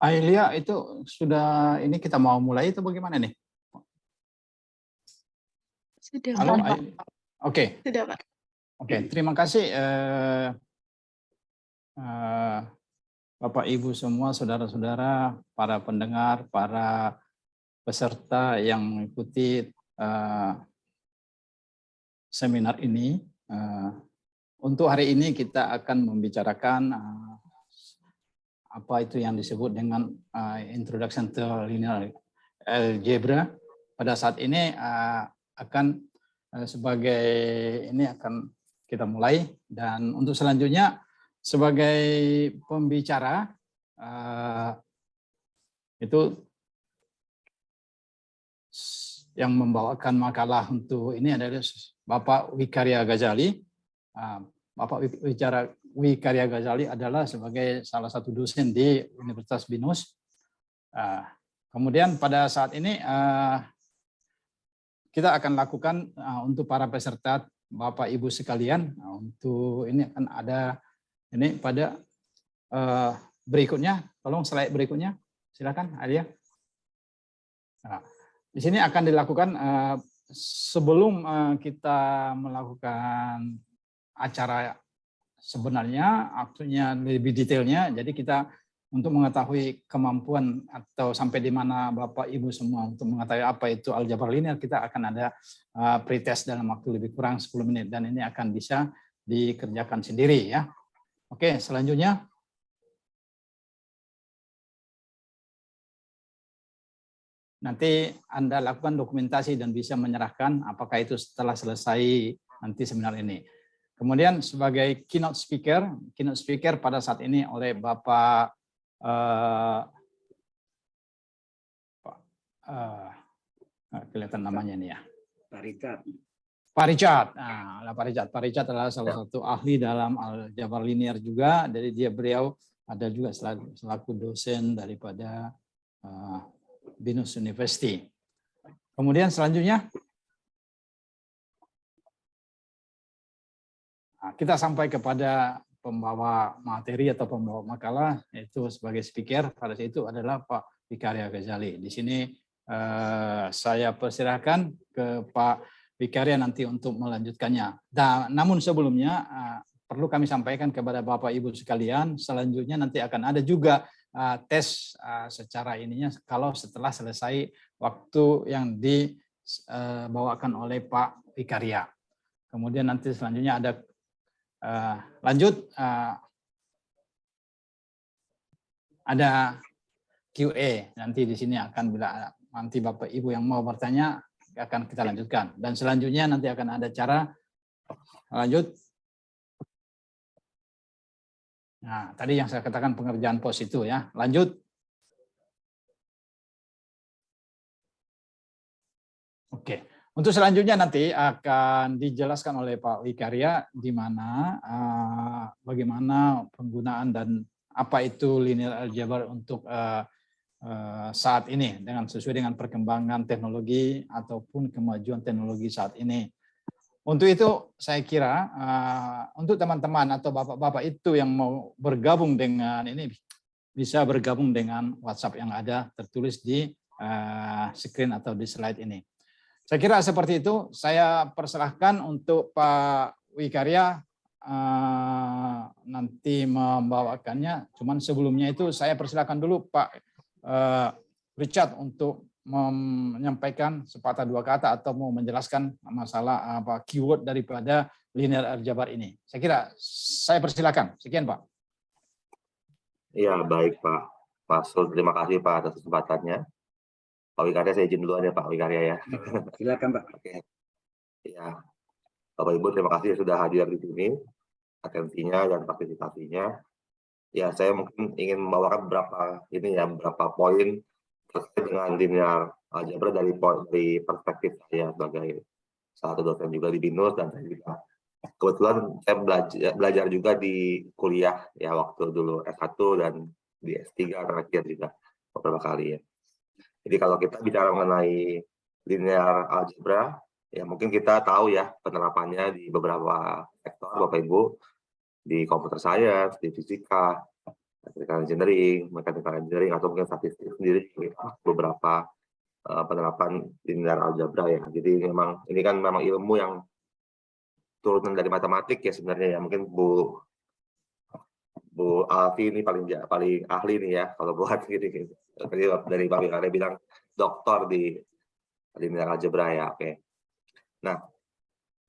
Ailia itu sudah ini kita mau mulai itu bagaimana nih? Sudah, Halo, Pak. Oke. Sudah, Pak. Oke, terima kasih Bapak Ibu semua, saudara-saudara, para pendengar, para peserta yang mengikuti seminar ini. Untuk hari ini kita akan membicarakan apa itu yang disebut dengan Introduction to Linear Algebra. Pada saat ini akan sebagai ini akan kita mulai, dan untuk selanjutnya sebagai pembicara itu yang membawakan makalah untuk ini adalah Bapak Wikaria Ghazali. Bapak Wikaria Ghazali adalah sebagai salah satu dosen di Universitas Binus. Kemudian pada saat ini kita akan lakukan untuk para peserta Bapak Ibu sekalian, untuk ini akan ada ini pada berikutnya, tolong slide berikutnya, silakan Alia. Di sini akan dilakukan sebelum kita melakukan acara sebenarnya, aktunya lebih detailnya. Jadi kita untuk mengetahui kemampuan atau sampai di mana Bapak Ibu semua untuk mengetahui apa itu aljabar linear, kita akan ada pretest dalam waktu lebih kurang 10 menit, dan ini akan bisa dikerjakan sendiri ya. Oke, selanjutnya. Nanti Anda lakukan dokumentasi dan bisa menyerahkan apakah itu setelah selesai nanti seminar ini. Kemudian sebagai keynote speaker pada saat ini oleh Bapak kelihatan namanya ini ya. Pak Richard. Pak Richard adalah salah satu ahli dalam aljabar linear juga. Jadi beliau ada juga selaku dosen daripada Binus University. Kemudian selanjutnya kita sampai kepada pembawa materi atau pembawa makalah, yaitu sebagai speaker pada saat itu adalah Pak Wikaria Ghazali. Di sini saya persilahkan ke Pak Wikaria nanti untuk melanjutkannya. Namun sebelumnya perlu kami sampaikan kepada Bapak Ibu sekalian, selanjutnya nanti akan ada juga tes secara ininya kalau setelah selesai waktu yang dibawakan oleh Pak Wikaria. Kemudian nanti selanjutnya ada lanjut ada QA. Nanti di sini akan bila nanti Bapak Ibu yang mau bertanya akan kita lanjutkan, dan selanjutnya nanti akan ada cara lanjut. Nah, tadi yang saya katakan pengerjaan pos itu ya. Lanjut. Oke. Untuk selanjutnya nanti akan dijelaskan oleh Pak Wikaria di mana bagaimana penggunaan dan apa itu linear algebra untuk saat ini dengan sesuai dengan perkembangan teknologi ataupun kemajuan teknologi saat ini. Untuk itu saya kira untuk teman-teman atau bapak-bapak itu yang mau bergabung dengan ini bisa bergabung dengan WhatsApp yang ada tertulis di screen atau di slide ini. Saya kira seperti itu. Saya persilahkan untuk Pak Wikaria nanti membawakannya. Cuman sebelumnya itu saya persilahkan dulu Pak Richard untuk menyampaikan sepatah dua kata atau mau menjelaskan masalah apa keyword daripada linear algebra ini. Saya kira saya persilakan. Sekian Pak. Ya baik Pak Sul, terima kasih Pak atas kesempatannya. Pak Wikaria saya izin duluan ya Pak Wikaria ya. Silakan Pak. Oke. Ya Bapak Ibu terima kasih sudah hadir di sini, atensinya dan partisipasinya. Ya saya mungkin ingin membawakan beberapa poin terkait dengan linear algebra dari perspektif saya sebagai salah satu dosen juga di Binus, dan saya juga kebetulan saya belajar juga di kuliah ya waktu dulu S1 dan di S3 terakhir juga beberapa kali ya. Jadi kalau kita bicara mengenai linear algebra ya mungkin kita tahu ya penerapannya di beberapa sektor Bapak Ibu, di computer science, di fisika, mechanical engineering atau mungkin statistik sendiri beberapa penerapan linear algebra ya. Jadi memang ini kan memang ilmu yang turunan dari matematik ya sebenarnya ya. Mungkin Bu Alfi ini paling ahli nih ya kalau buat gitu. Tadi dari Pak Wikare bilang doktor di linear algebra ya. Oke. Nah,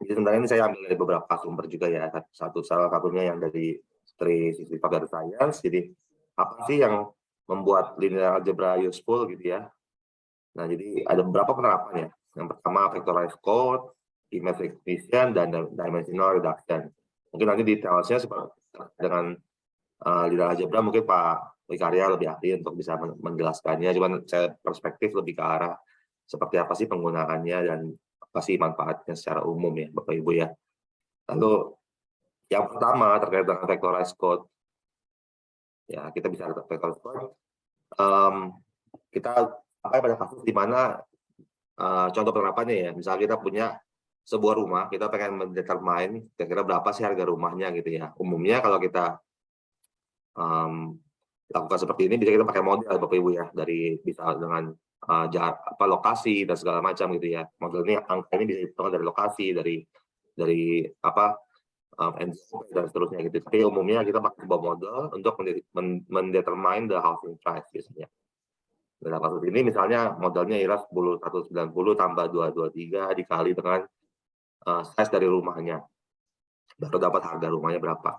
jadi sebenarnya ini saya ambil dari beberapa sumber juga ya. Salah satunya yang dari sisi computer science. Jadi apa sih yang membuat linear algebra useful gitu ya? Nah, jadi ada beberapa penerapan ya. Yang pertama factorized code, image recognition, dan dimensional reduction. Mungkin nanti detailnya dengan linear algebra mungkin Pak Wikarya lebih ahli untuk bisa menjelaskannya. Cuman saya perspektif lebih ke arah seperti apa sih penggunaannya dan apa sih manfaatnya secara umum ya Bapak Ibu ya. Lalu yang pertama terkait dengan factorized code. Ya, kita bisa factorized code. Kita pakai pada kasus di mana contoh penerapannya ya, misalnya kita punya sebuah rumah, kita pengen mendetermine kira-kira berapa sih harga rumahnya gitu ya. Umumnya kalau kita lakukan seperti ini, bisa kita pakai model Bapak Ibu ya, dari bisa dengan lokasi dan segala macam gitu ya. Model ini angka ini bisa dihitung dari lokasi, dari dan seterusnya gitu. Tapi umumnya kita pakai sebuah model untuk mendetermine the housing price biasanya. Dalam kasus ini misalnya modelnya ialah 190 tambah 223 dikali dengan size dari rumahnya. Baru dapat harga rumahnya berapa.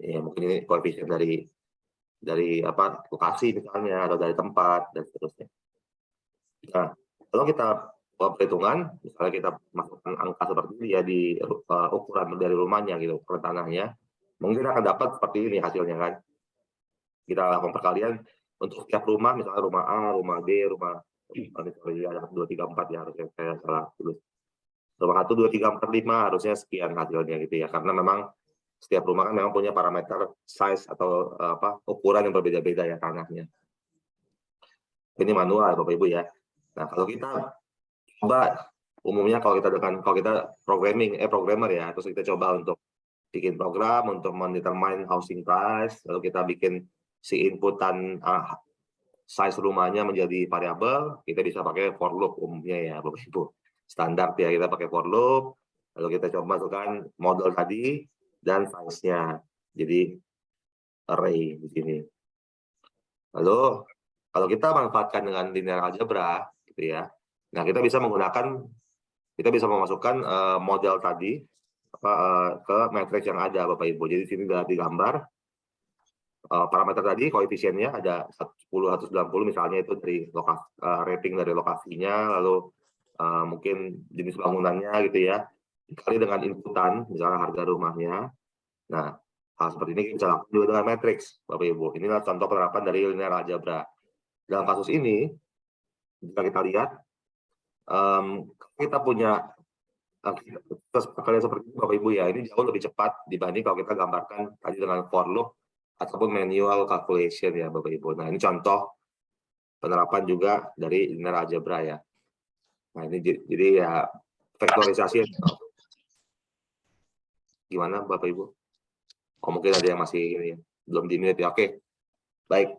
Ya, mungkin ini koefisien dari lokasi misalnya atau dari tempat dan seterusnya. Nah, kalau kita perhitungan, misalnya kita masukkan angka seperti ini ya di ukuran dari rumahnya gitu, ukuran tanahnya, mungkin akan dapat seperti ini hasilnya kan. Kita lakukan perkalian untuk setiap rumah, misalnya rumah A, rumah B, rumah ada 2, 3, 4 ya, harusnya saya salah tulis. Rumah 1, 2, 3, 4, 5 harusnya sekian hasilnya gitu ya, karena memang setiap rumah kan memang punya parameter size atau ukuran yang berbeda-beda ya tanahnya. Ini manual Bapak Ibu ya. Nah, kalau kita coba umumnya kalau kita programmer ya, terus kita coba untuk bikin program untuk mendetermine housing price, lalu kita bikin si inputan size rumahnya menjadi variabel, kita bisa pakai for loop umumnya ya Bapak Ibu. Standar ya, kita pakai for loop, lalu kita coba masukkan model tadi dan size-nya. Jadi array di sini. Lalu kalau kita manfaatkan dengan linear algebra gitu ya. Nah, kita bisa memasukkan model tadi ke matriks yang ada Bapak Ibu. Jadi di sini sudah digambar parameter tadi, koefisiennya ada 10, 190 misalnya, itu dari rating dari lokasinya, lalu mungkin jenis bangunannya gitu ya, dikali dengan inputan, misalnya harga rumahnya. Nah, hal seperti ini kita lakukan juga dengan matriks, Bapak Ibu. Inilah contoh penerapan dari linear algebra. Dalam kasus ini, jika kita lihat, kita punya kalian seperti ini Bapak Ibu ya, ini jauh lebih cepat dibanding kalau kita gambarkan tadi dengan for loop ataupun manual calculation ya Bapak Ibu. Nah, ini contoh penerapan juga dari linear algebra ya. Nah, ini jadi ya vektorisasi gimana Bapak Ibu? Oh, mungkin ada yang masih ini, belum di-mute ya. Oke. Baik.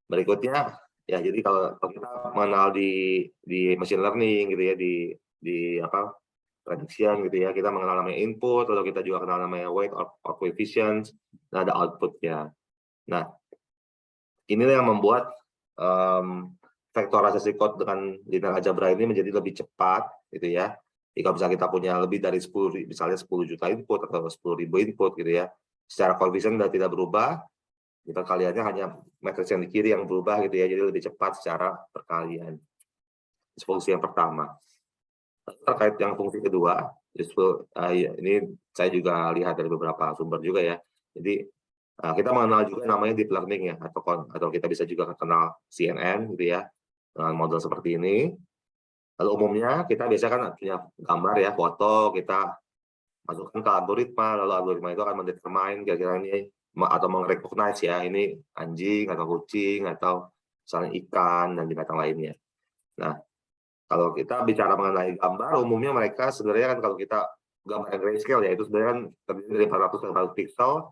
Berikutnya ya, jadi kalau kita mengenal di machine learning gitu ya, di prediction gitu ya, kita mengenal namanya input, lalu kita juga kenal namanya weight or coefficients, nah ada outputnya. Nah, inilah yang membuat vektorisasi code dengan linear algebra ini menjadi lebih cepat gitu ya. Jika misalnya kita punya lebih dari 10, misalnya 10 juta input atau 10.000 input gitu ya, secara koefisien sudah tidak berubah, kita kaliannya hanya matriks yang di kiri yang berubah gitu ya, jadi lebih cepat secara perkalian. Fungsi yang pertama. Terkait yang fungsi kedua, ini saya juga lihat dari beberapa sumber juga ya. Jadi kita mengenal juga namanya deep learning ya, atau kita bisa juga kenal CNN gitu ya, dengan model seperti ini. Lalu umumnya kita biasanya kan punya gambar ya, foto, kita masukkan ke algoritma, lalu algoritma itu akan mendetermine kira-kira ini atau mengrecognize ya, ini anjing atau kucing atau misalnya ikan dan binatang lainnya. Nah, kalau kita bicara mengenai gambar, umumnya mereka sebenarnya kan kalau kita gambar yang grayscale ya, itu sebenarnya kan terdiri dari 400 pixel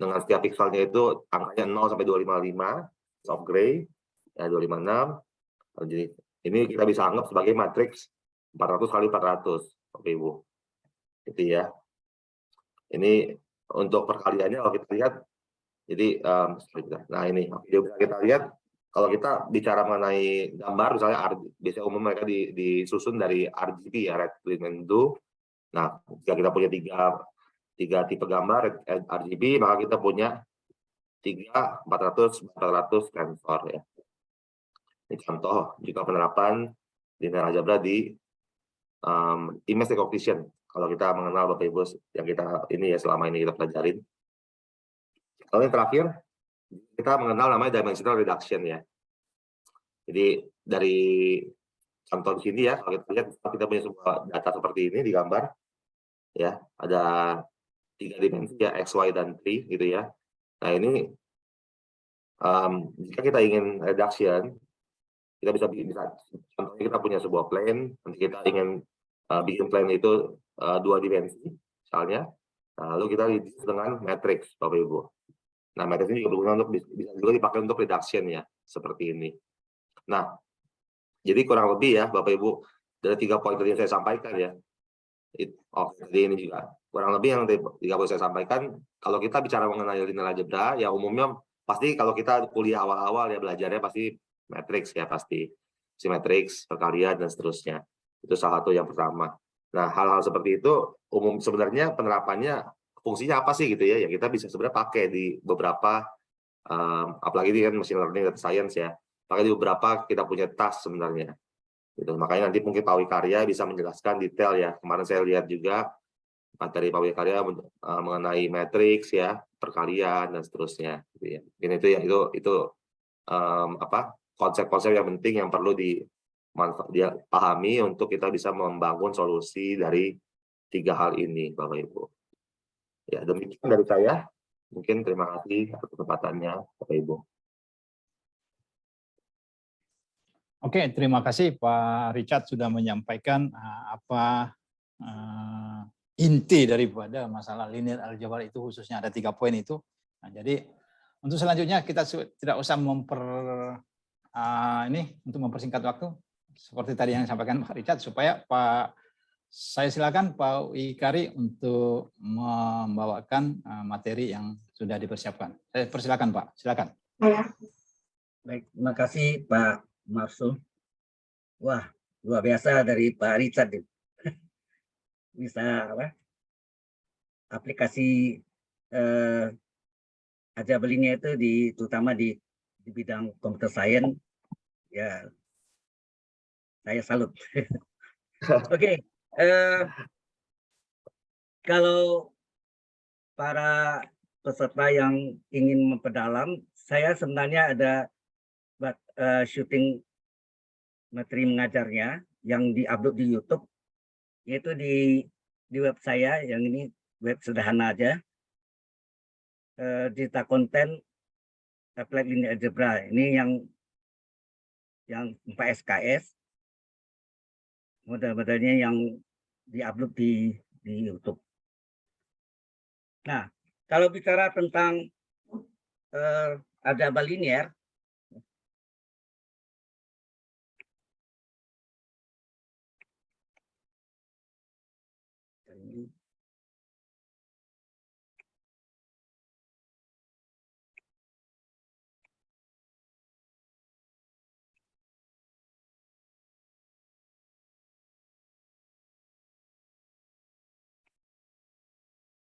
dengan setiap pikselnya itu angkanya 0 sampai 255 of gray, ya 256. Jadi ini kita bisa anggap sebagai matriks 400 kali 400, Bapak Ibu. Gitu ya. Ini untuk perkaliannya kalau kita lihat, jadi nah ini kita lihat kalau kita bicara mengenai gambar, misalnya biasanya umum mereka disusun dari RGB ya, red, green, and blue. Nah, jika kita punya tiga tipe gambar RGB, maka kita punya 400 sensor ya. Ini contoh juga penerapan linear algebra di image recognition. Kalau kita mengenal Bapak Ibu yang kita ini ya selama ini kita pelajarin. Kalau yang terakhir kita mengenal namanya dimensional reduction ya. Jadi dari contoh di sini ya, kalau kita lihat kita punya sebuah data seperti ini di gambar ya, ada 3 dimensi ya, x, y, dan 3 gitu ya. Nah ini jika kita ingin reduction, kita bisa contohnya kita punya sebuah plane, nanti kita ingin bikin plane itu 2 dimensi misalnya, lalu kita reduce dengan matrix Bapak Ibu. Nah matrix ini juga berguna untuk bisa juga dipakai untuk reduction ya, seperti ini. Nah jadi kurang lebih ya Bapak Ibu dari 3 poin tadi yang saya sampaikan ya, jadi ini juga kurang lebih yang 3 poin saya sampaikan. Kalau kita bicara mengenai linear algebra ya umumnya pasti kalau kita kuliah awal-awal ya belajarnya pasti matrix ya, pasti simetrix, perkalian, dan seterusnya. Itu salah satu yang pertama. Nah, hal-hal seperti itu umum sebenarnya penerapannya fungsinya apa sih gitu ya, yang kita bisa sebenarnya pakai di beberapa, apalagi ini kan machine learning data science ya, pakai di beberapa kita punya task sebenarnya. Gitu. Makanya nanti mungkin Pak Wikarya bisa menjelaskan detail ya. Kemarin saya lihat juga materi Pak Wikarya mengenai matrix ya, perkalian, dan seterusnya. Gitu ya. Mungkin itu ya, itu konsep-konsep yang penting yang perlu dipahami untuk kita bisa membangun solusi dari 3 hal ini, Bapak Ibu. Ya, demikian dari saya. Mungkin terima kasih atas kesempatannya, Bapak Ibu. Oke, terima kasih Pak Richard sudah menyampaikan apa inti daripada masalah linear algebra itu, khususnya ada 3 poin itu. Nah, jadi untuk selanjutnya kita tidak usah untuk mempersingkat waktu seperti tadi yang disampaikan Pak Richard, supaya saya silakan Pak Wikari untuk membawakan materi yang sudah dipersiapkan. Saya persilakan Pak, silakan. Baik, terima kasih Pak Marsul. Wah, luar biasa dari Pak Richard. Bisa apa? Aplikasi algebra itu terutama di bidang computer science ya, saya salut. Oke, kalau para peserta yang ingin memperdalam, saya sebenarnya ada syuting materi mengajarnya yang diupload di YouTube, yaitu di web saya yang ini web sederhana aja, data konten applied linear algebra. Ini yang 4 SKS, model-modelnya yang diupload di YouTube. Nah, kalau bicara tentang algebra linear,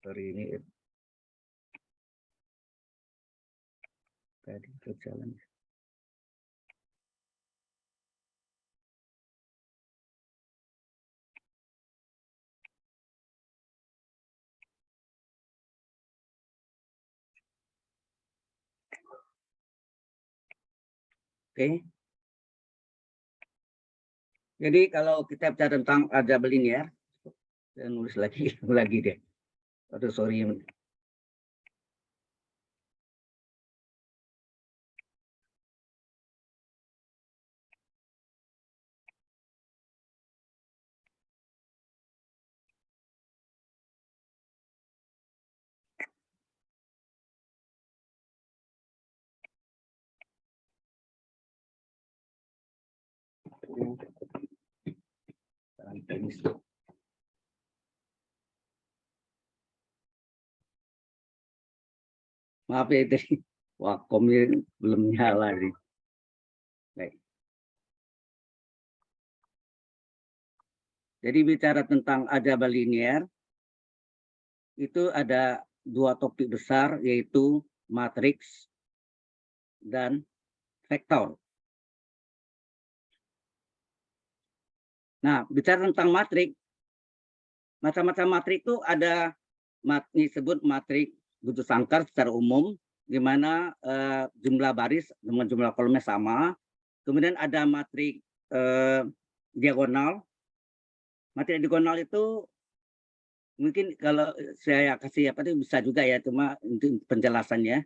sorry ini tadi berjalan. Oke. Jadi kalau kita bicara tentang algebra linear, saya nulis lagi deh. Aduh, sorry. permisi. Maaf ya tadi, wah komil belum nyala nih. Baik. Jadi bicara tentang aljabar linier, itu ada dua topik besar, yaitu matriks dan vektor. Nah, bicara tentang matrik, macam-macam matrik itu ada disebut matrik Butuh Sangkar secara umum, di mana jumlah baris dengan jumlah kolomnya sama. Kemudian ada matrik diagonal. Matrik diagonal itu mungkin kalau saya kasih apa itu bisa juga ya, cuma untuk penjelasannya.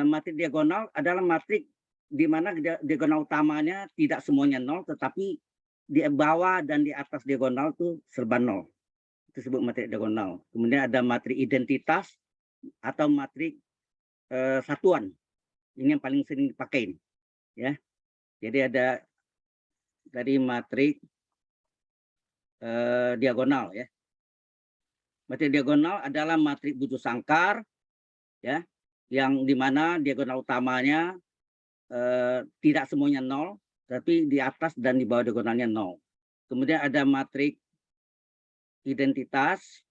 Matrik diagonal adalah matrik di mana diagonal utamanya tidak semuanya nol, tetapi di bawah dan di atas diagonal itu serba nol. Itu disebut matrik diagonal. Kemudian ada matrik identitas atau matrik satuan. Ini yang paling sering dipakai, ya. Jadi ada dari matrik diagonal, ya. Matrik diagonal adalah matrik Butuh Sangkar, ya, yang dimana diagonal utamanya tidak semuanya nol, tapi di atas dan di bawah diagonalnya nol. Kemudian ada matrik identitas,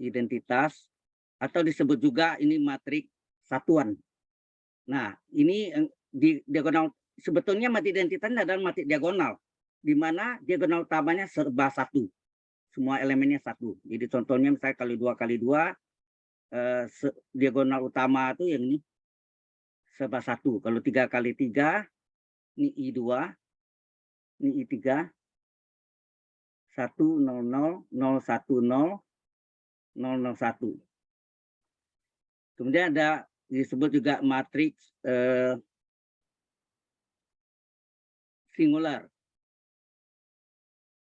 identitas, atau disebut juga ini matrik satuan. Nah, ini di diagonal, sebetulnya matrik identitas adalah matrik diagonal, di mana diagonal utamanya serba satu, semua elemennya satu. Jadi contohnya misalnya kali 2 kali 2, diagonal utama itu yang ini serba satu. Kalau 3 kali 3, ini I2, ini I3, 1, 0, 0, 0, 1, 0, 0, 0, 1. Kemudian ada disebut juga matriks singular.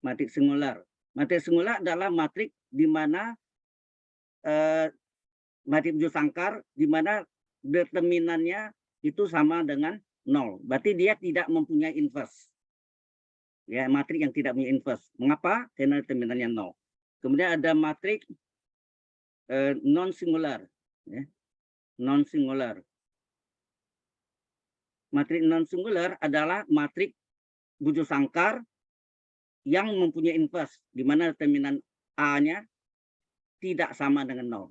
Matriks singular. Matriks singular adalah matrik di mana matrik Butuh Sangkar di mana determinannya itu sama dengan 0. Berarti dia tidak mempunyai inverse. Ya, matrik yang tidak punya inverse. Mengapa? Karena determinannya 0. Kemudian ada matrik non singular, ya. Non singular. Matrik non singular adalah matrik Butuh Sangkar yang mempunyai inverse, di mana determinan A-nya tidak sama dengan 0.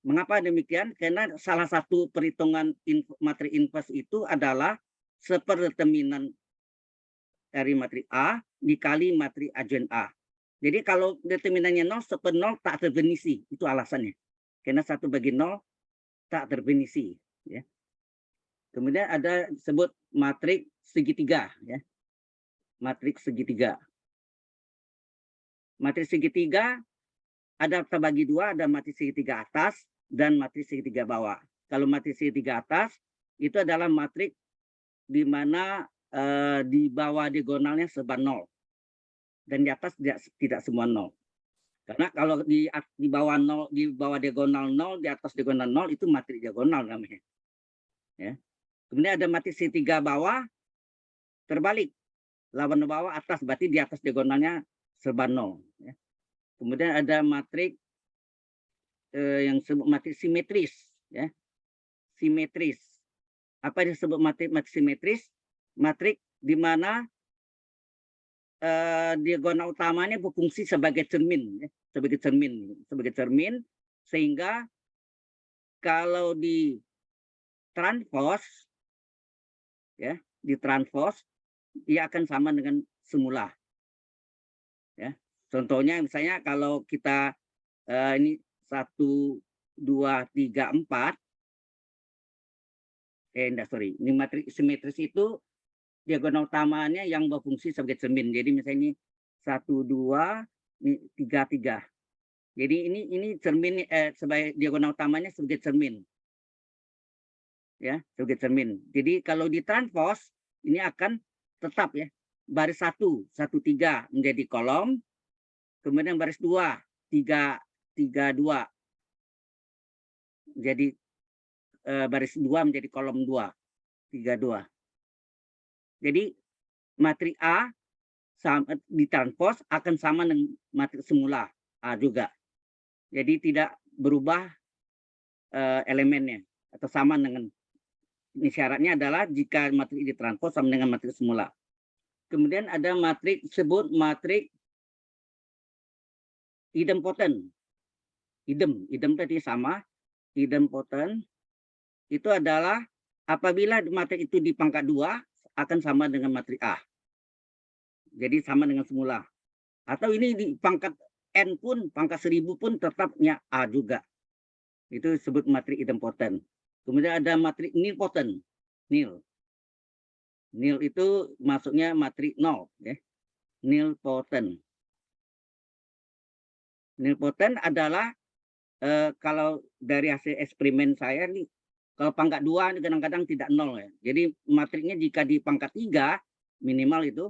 Mengapa demikian? Karena salah satu perhitungan matrik inverse itu adalah seperdeterminan dari matrik A dikali matrik adjoint A. Jadi kalau determinannya 0, seper 0 tak terdefinisi. Itu alasannya. Karena 1 bagi 0 tak terdefinisi. Ya. Kemudian ada disebut matrik segitiga. Ya. Matrik segitiga. Matrik segitiga ada terbagi 2, ada matrik segitiga atas dan matrik segitiga bawah. Kalau matrik segitiga atas itu adalah matrik di mana di bawah diagonalnya serba 0 dan di atas tidak semua 0. Karena kalau di bawah 0, di bawah diagonal 0, di atas diagonal 0 itu matrik diagonal namanya. Ya. Kemudian ada matrik segitiga bawah terbalik. Lawan bawah atas, berarti di atas diagonalnya serba 0. Ya. Kemudian ada matrik yang disebut matrik simetris, ya. Simetris. Apa yang disebut matrik simetris? Matrik di mana diagonal utamanya berfungsi sebagai cermin, ya. sebagai cermin, sehingga kalau di transpose, ya, di transpose ia akan sama dengan semula. Ya. Contohnya misalnya kalau kita ini 1, 2, 3, 4. Ini matrik simetris itu diagonal utamanya yang berfungsi sebagai cermin. Jadi misalnya ini 1, 2, ini 3, 3. Jadi ini cermin sebagai diagonal utamanya sebagai cermin. Ya, sebagai cermin. Jadi kalau di transpose ini akan tetap, ya. Baris 1, 1, 3 menjadi kolom. Kemudian baris 2, 3, 3, 2. Jadi baris 2 menjadi kolom 2, 3, 2. Jadi matrik A ditranspos akan sama dengan matrik semula A juga. Jadi tidak berubah elemennya atau sama dengan, ini syaratnya adalah jika matrik ditranspos sama dengan matrik semula. Kemudian ada matrik disebut matrik idempotent. Idem tadi sama, idempotent itu adalah apabila matrik itu di pangkat 2 akan sama dengan matrik A. Jadi sama dengan semula. Atau ini di pangkat N pun, pangkat 1000 pun tetapnya A juga. Itu disebut matrik idempotent. Kemudian ada matrik nilpotent. Nil itu masuknya matrik 0. Ya. Nilpotent. Nilpotent adalah kalau dari hasil eksperimen saya nih, kalau pangkat 2 kadang-kadang tidak 0 ya. Jadi matriknya jika di pangkat 3 minimal itu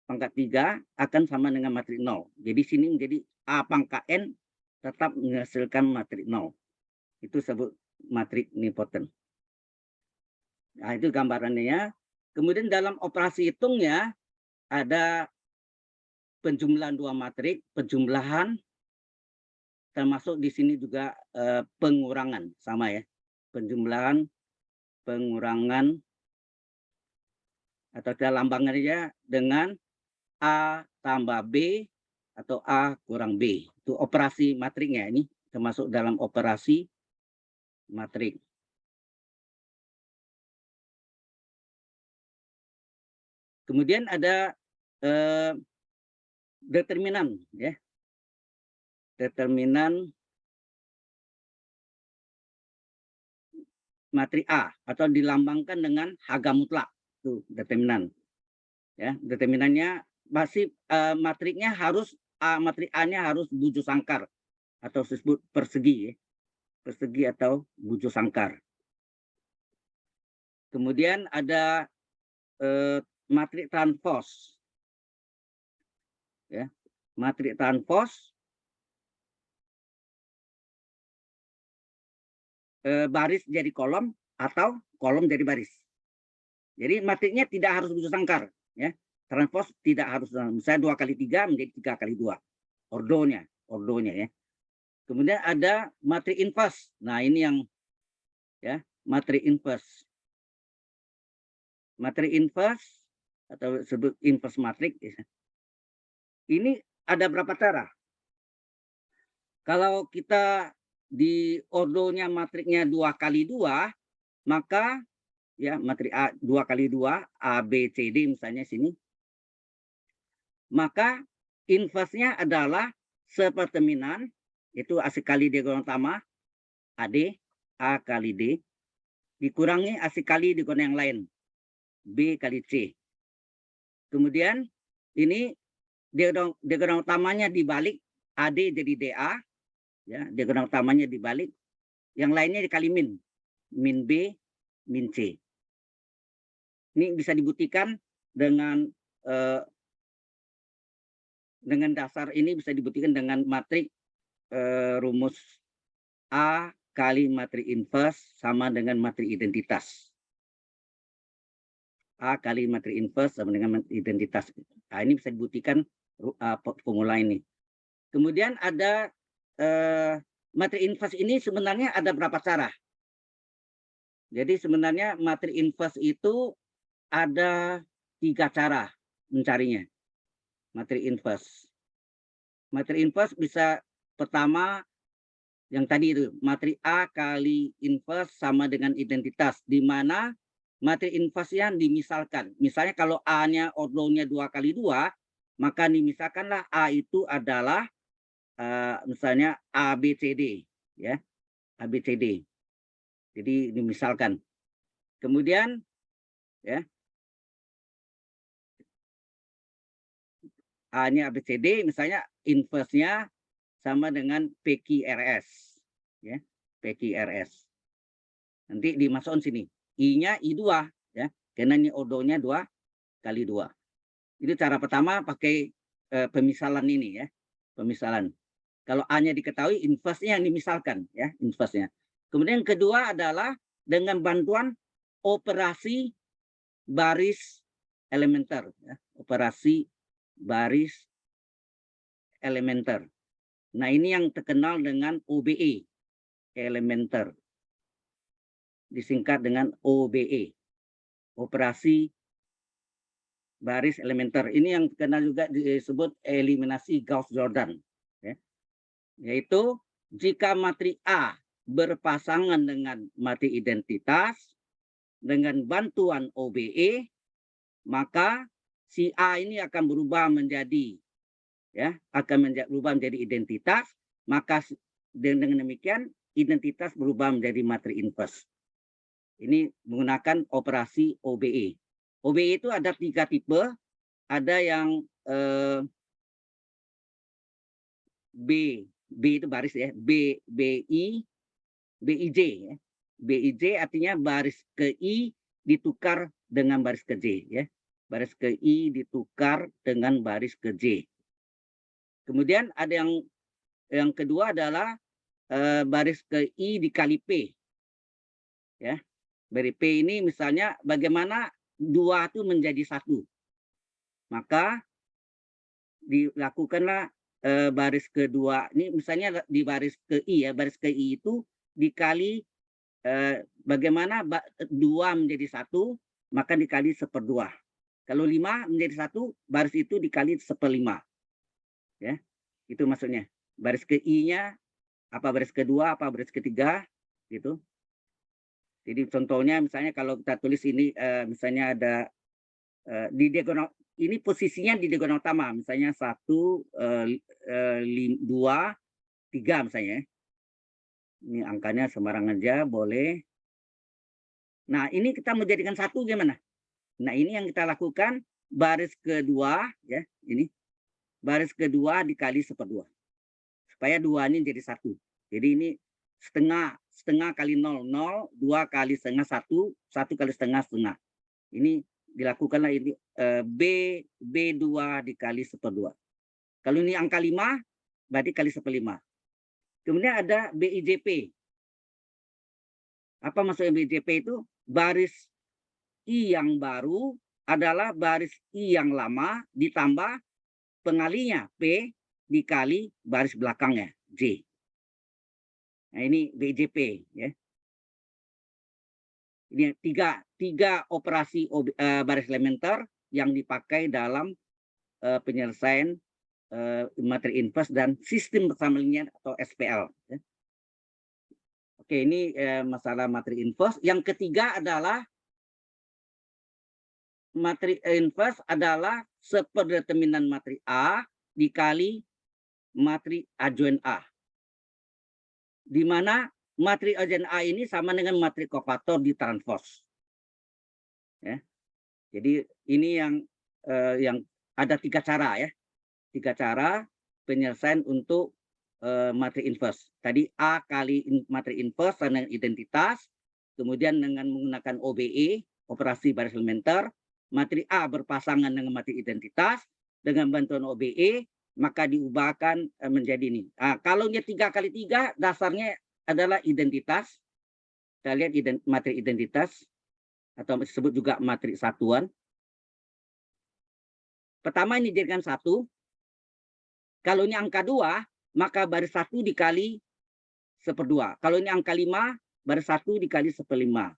pangkat 3 akan sama dengan matrik 0. Jadi sini menjadi A pangkat N tetap menghasilkan matrik 0. Itu disebut matrik nilpotent. Nah, itu gambarannya ya. Kemudian dalam operasi hitungnya ada penjumlahan 2 matrik, penjumlahan, termasuk di sini juga pengurangan, sama ya. Penjumlahan, pengurangan, atau kita lambangannya dengan A tambah B atau A kurang B. Itu operasi matriknya, ini termasuk dalam operasi matrik. Kemudian ada determinan, ya. Determinan matrik A atau dilambangkan dengan harga mutlak, itu determinan. Ya, determinannya masih matriknya harus matrik A-nya harus buju sangkar atau disebut persegi, ya. Persegi atau buju sangkar. Kemudian ada matrik transpos. Ya, matrik transpos baris jadi kolom atau kolom jadi baris. Jadi matriknya tidak harus buju sangkar, ya. Transpos tidak harus, misalnya 2 kali 3 menjadi 3 kali 2. Ordonya ya. Kemudian ada matrik inverse. Nah, ini yang ya, matrik inverse. Matrik inverse atau disebut inverse matrik. Ini ada berapa cara? Kalau kita di ordonya matriknya 2 kali 2, maka ya matrik A 2 kali 2 A B C D misalnya sini. Maka inverse-nya adalah seperterminan, itu A kali diagonal utama AD, A kali D, dikurangi A kali diagonal yang lain, B kali C. Kemudian ini diagonal utamanya dibalik, AD jadi DA, ya, diagonal utamanya dibalik, yang lainnya dikali min B, min C. Ini bisa dibuktikan dengan dasar ini bisa dibuktikan dengan matrik rumus A kali matrik inverse sama dengan matrik identitas. A kali matrik inverse sama dengan matrik identitas. Nah, ini bisa dibuktikan formula ini. Kemudian ada matrik inverse ini sebenarnya ada berapa cara. Jadi sebenarnya matrik inverse itu ada 3 cara mencarinya. Matrik inverse. Matrik inverse bisa pertama yang tadi itu, matrik A kali inverse sama dengan identitas, di mana matrik inverse yang dimisalkan. Misalnya kalau A-nya ordonya 2 kali 2, maka dimisalkanlah A itu adalah misalnya ABCD, ya. ABCD. Jadi dimisalkan. Kemudian ya, A-nya ABCD, misalnya inverse-nya sama dengan PQRS, ya, PQRS. Nanti dimasukkan sini, I-nya I2, ya, karena ini ordonya 2 kali 2. Itu cara pertama pakai pemisalan ini, ya, pemisalan. Kalau A-nya diketahui, inverse-nya yang dimisalkan, ya, inverse-nya. Kemudian yang kedua adalah dengan bantuan operasi baris elementer, ya, operasi baris elementer. Nah, ini yang terkenal dengan OBE, elementer. Disingkat dengan OBE, operasi baris elementer. Ini yang terkenal juga disebut eliminasi Gauss-Jordan. Ya. Yaitu jika matri A berpasangan dengan matri identitas dengan bantuan OBE, maka si A ini akan berubah menjadi, ya, berubah menjadi identitas, maka dengan demikian identitas berubah menjadi matri inverse. Ini menggunakan operasi OBE. OBE itu ada 3 tipe, ada yang B itu baris, ya, BI, BIJ, ya. BIJ artinya baris ke I ditukar dengan baris ke J, ya. Baris ke I ditukar dengan baris ke J. Kemudian ada yang kedua adalah baris ke I dikali P. Ya. Dari P ini misalnya bagaimana 2 itu menjadi 1. Maka dilakukanlah baris kedua. Ini misalnya di baris ke I, ya, baris ke I itu dikali bagaimana 2 menjadi 1, maka dikali 1/2. Kalau 5 menjadi 1, baris itu dikali 1/5. Ya, itu maksudnya. Baris ke I-nya apa baris kedua, apa baris ketiga, gitu. Jadi contohnya misalnya kalau kita tulis ini misalnya ada di diagonal, ini posisinya di diagonal utama, misalnya 1, 2, 3 misalnya. Ini angkanya sembarangan aja boleh. Nah, ini kita menjadikan 1 gimana? Nah, ini yang kita lakukan baris kedua, ya, ini. Baris kedua dikali 1/2. Supaya 2 ini jadi 1. Jadi ini setengah kali 0, 0, 2 kali setengah 1, 1 kali setengah setengah. Ini dilakukanlah ini B2 dikali 1/2. Kalau ini angka 5, berarti kali 1/5. Kemudian ada BIJP. Apa maksudnya BIJP itu? Baris I yang baru adalah baris I yang lama ditambah pengalinya P dikali baris belakangnya J. Nah, ini BIJP, ya. Ini tiga operasi baris elementer yang dipakai dalam penyelesaian materi inverse dan sistem bersama linier atau SPL. Ya. Oke, ini masalah materi inverse. Yang ketiga adalah materi inverse adalah seperdeterminan materi A dikali materi adjoint A. Di mana materi adjoint A ini sama dengan materi kofator di transpose. Ya. Jadi ini yang ada 3 cara, ya. 3 cara penyelesaian untuk materi inverse. Tadi A kali materi inverse dengan identitas, kemudian dengan menggunakan OBE, operasi baris elementer, materi A berpasangan dengan materi identitas, dengan bantuan OBE, maka diubahkan menjadi ini. Nah, kalau dia 3 kali 3, dasarnya adalah identitas. Kita lihat materi identitas, atau disebut juga materi satuan. Pertama ini dijadikan 1. Kalau ini angka 2, maka baris 1 dikali 1/2. Kalau ini angka 5, baris 1 dikali 1/5.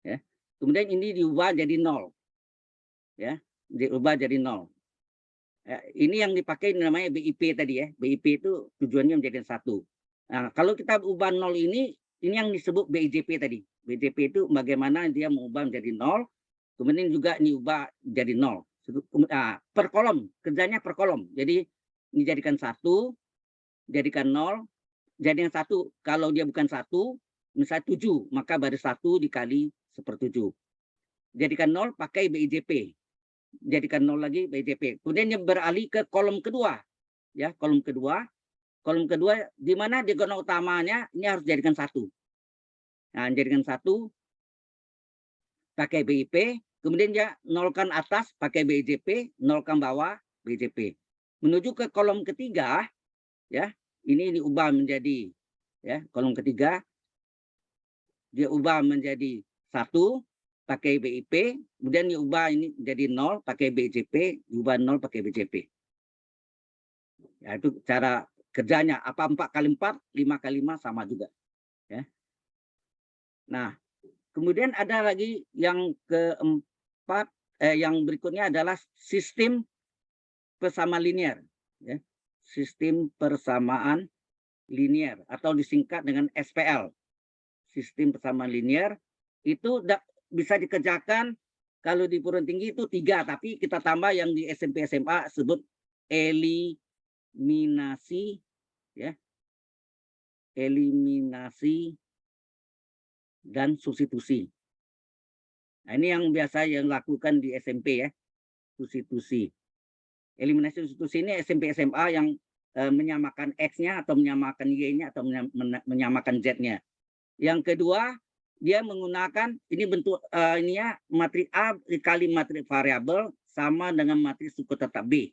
Ya. Kemudian ini diubah jadi 0. Ya, diubah jadi 0. Ini yang dipakai namanya BIP tadi, ya. BIP itu tujuannya menjadi 1. Nah, kalau kita ubah 0 ini yang disebut BIJP tadi. BIJP itu bagaimana dia mengubah menjadi 0, kemudian juga ini ubah jadi 0. Nah, per kolom, kerjanya per kolom. Jadi dijadikan 1, jadikan 0, jadikan 1. Kalau dia bukan 1, misalnya 7, maka baris 1 dikali 1/7. Jadikan 0 pakai BIJP. Jadikan 0 lagi BIJP. Kemudian dia beralih ke kolom kedua. Ya, kolom kedua. Kolom kedua di mana diagonal utamanya ini harus jadikan 1. Nah, jadikan 1 pakai BIP, kemudian dia nolkan atas pakai BIJP, nolkan bawah BIJP. Menuju ke kolom ketiga, ya. Ini diubah menjadi, ya, kolom ketiga dia ubah menjadi 1 pakai BIP, kemudian diubah ini jadi 0 pakai BJP, diubah 0 pakai BJP. Ya, itu cara kerjanya. Apa 4 kali 4, 5 kali 5 sama juga. Ya. Nah, kemudian ada lagi yang keempat, yang berikutnya adalah sistem persamaan linear. Ya. Sistem persamaan linear atau disingkat dengan SPL. Sistem persamaan linear itu bisa dikerjakan kalau di perguruan tinggi itu 3, tapi kita tambah yang di SMP SMA sebut eliminasi, ya, eliminasi dan substitusi. Nah, ini yang biasa yang lakukan di SMP, ya, substitusi. Eliminasi substitusi ini SMP SMA yang menyamakan X-nya atau menyamakan Y-nya atau menyamakan Z-nya. Yang kedua, dia menggunakan ini bentuk matrik A dikali matrik variabel sama dengan matrik suku tetap B,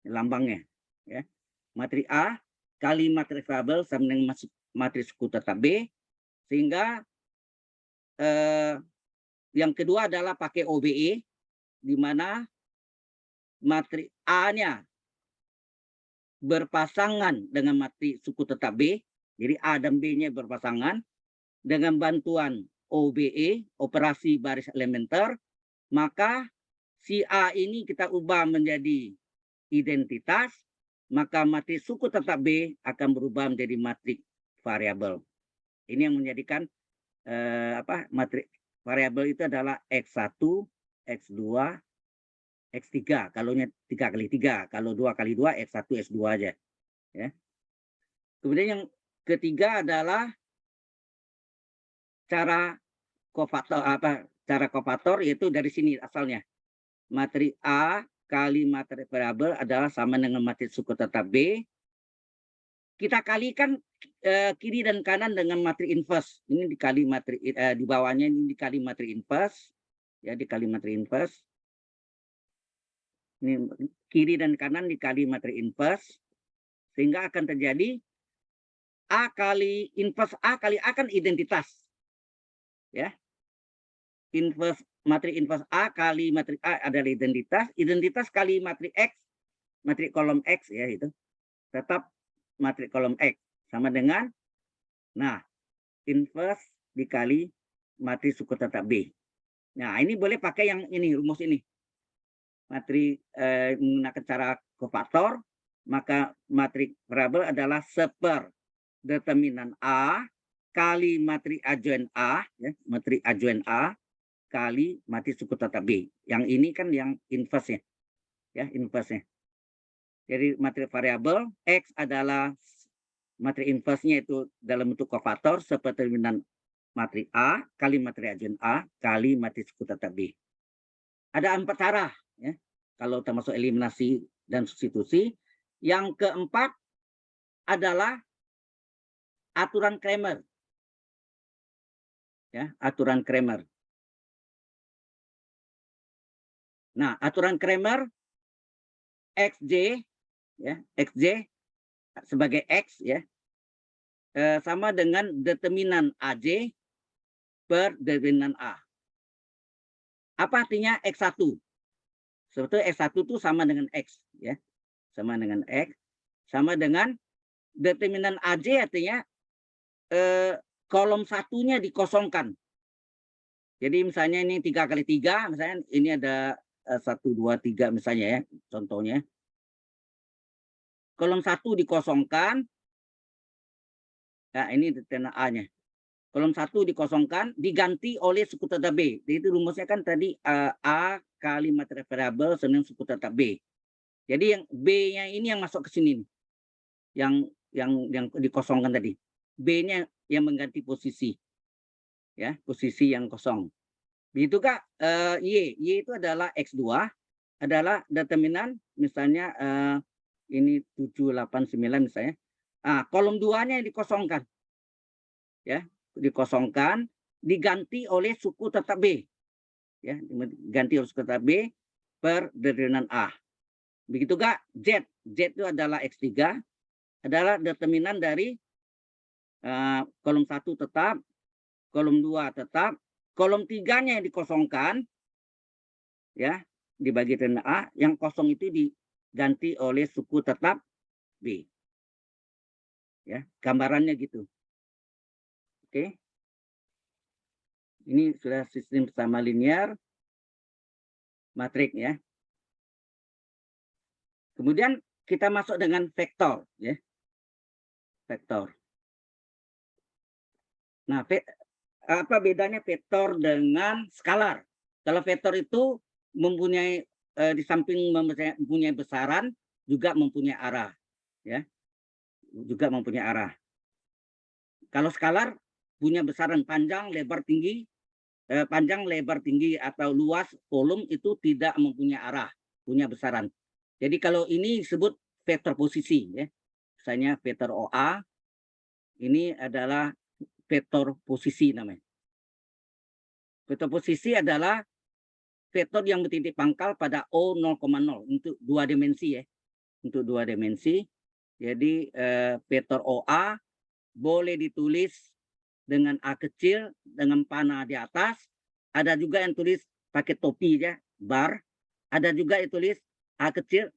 lambangnya. Ya. Matrik A kali matrik variabel sama dengan matrik suku tetap B, sehingga yang kedua adalah pakai OBE, di mana matrik A-nya berpasangan dengan matrik suku tetap B, jadi A dan B-nya berpasangan. Dengan bantuan OBE, operasi baris elementer, maka si A ini kita ubah menjadi identitas, maka matrik suku tetap B akan berubah menjadi matrik variabel. Ini yang menjadikan matrik variabel itu adalah X1, X2, X3. Kalau 3 kali 3, kalau 2 kali 2, X1, X2 aja. Ya. Kemudian yang ketiga adalah cara kofator, yaitu dari sini asalnya. Matrik A kali matrik variabel adalah sama dengan matrik suku tetap B. Kita kalikan kiri dan kanan dengan matrik inverse. Ini dikali matrik di bawahnya ini dikali matrik inverse, ya, dikali matrik inverse. Ini kiri dan kanan dikali matrik inverse, sehingga akan terjadi A kali inverse A kali A kan identitas. Ya, matrik inverse A kali matrik A adalah identitas kali matrik X, matrik kolom X, ya, itu tetap matrik kolom X sama dengan, nah, inverse dikali matrik suku tetap B. Nah, ini boleh pakai yang ini, rumus ini, matrik menggunakan cara kofator, maka matrik variabel adalah seper determinan A kali matrik adjoint A, ya, matrik adjoint A kali matrik suku tetap B. Yang ini kan yang inverse-nya, ya, inverse-nya. Jadi matrik variabel X adalah matrik inverse-nya itu dalam bentuk kofator seperdeterminan matrik A kali matrik adjoint A kali matrik suku tetap B. Ada 4 cara, ya, kalau termasuk eliminasi dan substitusi. Yang keempat adalah aturan Cramer. Ya, aturan Cramer. Nah, aturan Cramer XJ, ya, XJ sebagai X, ya, sama dengan determinan AJ per determinan A. Apa artinya X1? Sebetulnya X1 itu sama dengan X, ya, sama dengan X, sama dengan determinan AJ artinya kolom satunya dikosongkan. Jadi misalnya ini 3 kali 3, misalnya ini ada 1, 2, 3 misalnya, ya, contohnya. Kolom 1 dikosongkan. Nah, ini determinan A-nya. Kolom 1 dikosongkan, diganti oleh suku tetap B. Jadi itu rumusnya kan tadi A kali matrik variabel dengan suku tetap B. Jadi yang B-nya ini yang masuk ke sini nih. Yang dikosongkan tadi. B-nya yang mengganti posisi. Ya, posisi yang kosong. Begitu Kak, Y itu adalah X2, adalah determinan misalnya ini 7, 8, 9 misalnya. Nah, kolom 2-nya yang dikosongkan. Ya, dikosongkan, diganti oleh suku tetap B. Ya, diganti oleh suku tetap B per determinan A. Begitu Kak, Z. Z itu adalah X3, adalah determinan dari kolom 1 tetap, kolom 2 tetap, kolom 3-nya yang dikosongkan, ya, dibagi determinan A, yang kosong itu diganti oleh suku tetap B. Ya, gambarannya gitu. Oke. Ini sudah sistem sama linear matrik ya. Kemudian kita masuk dengan vektor ya. Vektor. Nah, apa bedanya vektor dengan skalar? Kalau vektor itu mempunyai di samping mempunyai besaran juga mempunyai arah ya. Juga mempunyai arah. Kalau skalar punya besaran panjang, lebar, tinggi, panjang, lebar, tinggi atau luas, volume itu tidak mempunyai arah, punya besaran. Jadi kalau ini disebut vektor posisi ya. Misalnya vektor OA ini adalah vektor posisi namanya. Vektor posisi adalah vektor yang bertitik pangkal pada O 0,0 untuk 2 dimensi ya. Untuk 2 dimensi. Jadi vektor OA boleh ditulis dengan A kecil dengan panah di atas. Ada juga yang tulis pakai topi ya, bar. Ada juga yang tulis A kecil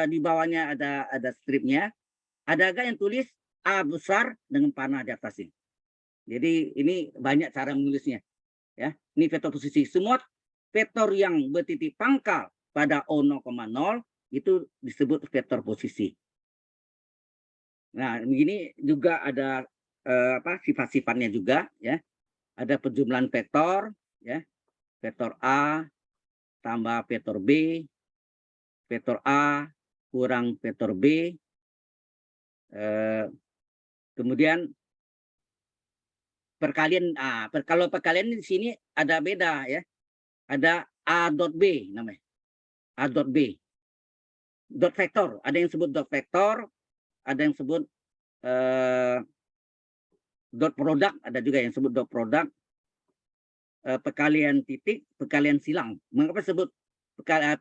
di bawahnya ada stripnya. Ada juga yang tulis A besar dengan panah di atasnya. Jadi ini banyak cara menulisnya. Ya, ini vektor posisi. Semua vektor yang bertitik pangkal pada O 0,0 itu disebut vektor posisi. Nah, begini juga ada sifat-sifatnya juga ya. Ada penjumlahan vektor ya. Vektor A tambah vektor B, vektor A kurang vektor B. Kemudian perkalian kalau perkalian di sini ada beda ya. Ada A dot B namanya. A dot B. Dot vektor, ada yang sebut dot vektor, ada yang sebut dot produk, ada juga yang sebut dot produk. Perkalian titik, perkalian silang. Mengapa sebut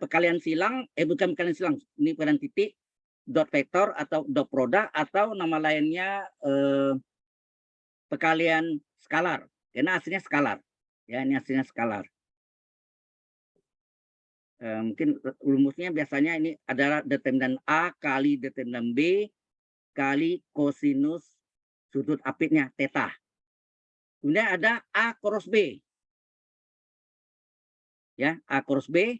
perkalian silang? Bukan perkalian silang, ini perkalian titik, dot vektor atau dot produk, atau nama lainnya perkalian skalar. Karena aslinya skalar. Ya, ini aslinya skalar. Mungkin rumusnya biasanya ini adalah determinan A kali determinan B kali kosinus sudut apitnya theta. Kemudian ada A cross B. Ya, A cross B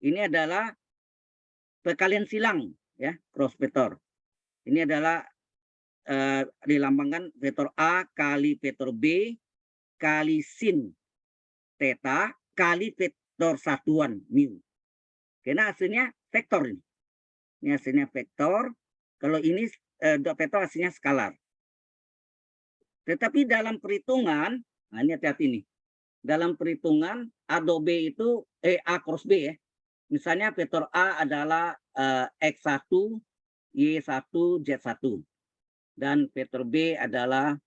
ini adalah perkalian silang ya, cross vektor. Ini adalah dilambangkan vektor A kali vektor B kali sin theta kali vektor satuan mu. Karena hasilnya vektor ini. Ini hasilnya vektor. Kalau ini dot vektor hasilnya skalar. Tetapi dalam perhitungan, nah ini hati-hati nih. Dalam perhitungan A do B itu A cross B ya. Misalnya vektor A adalah X1, Y1, Z1. Dan vektor B adalah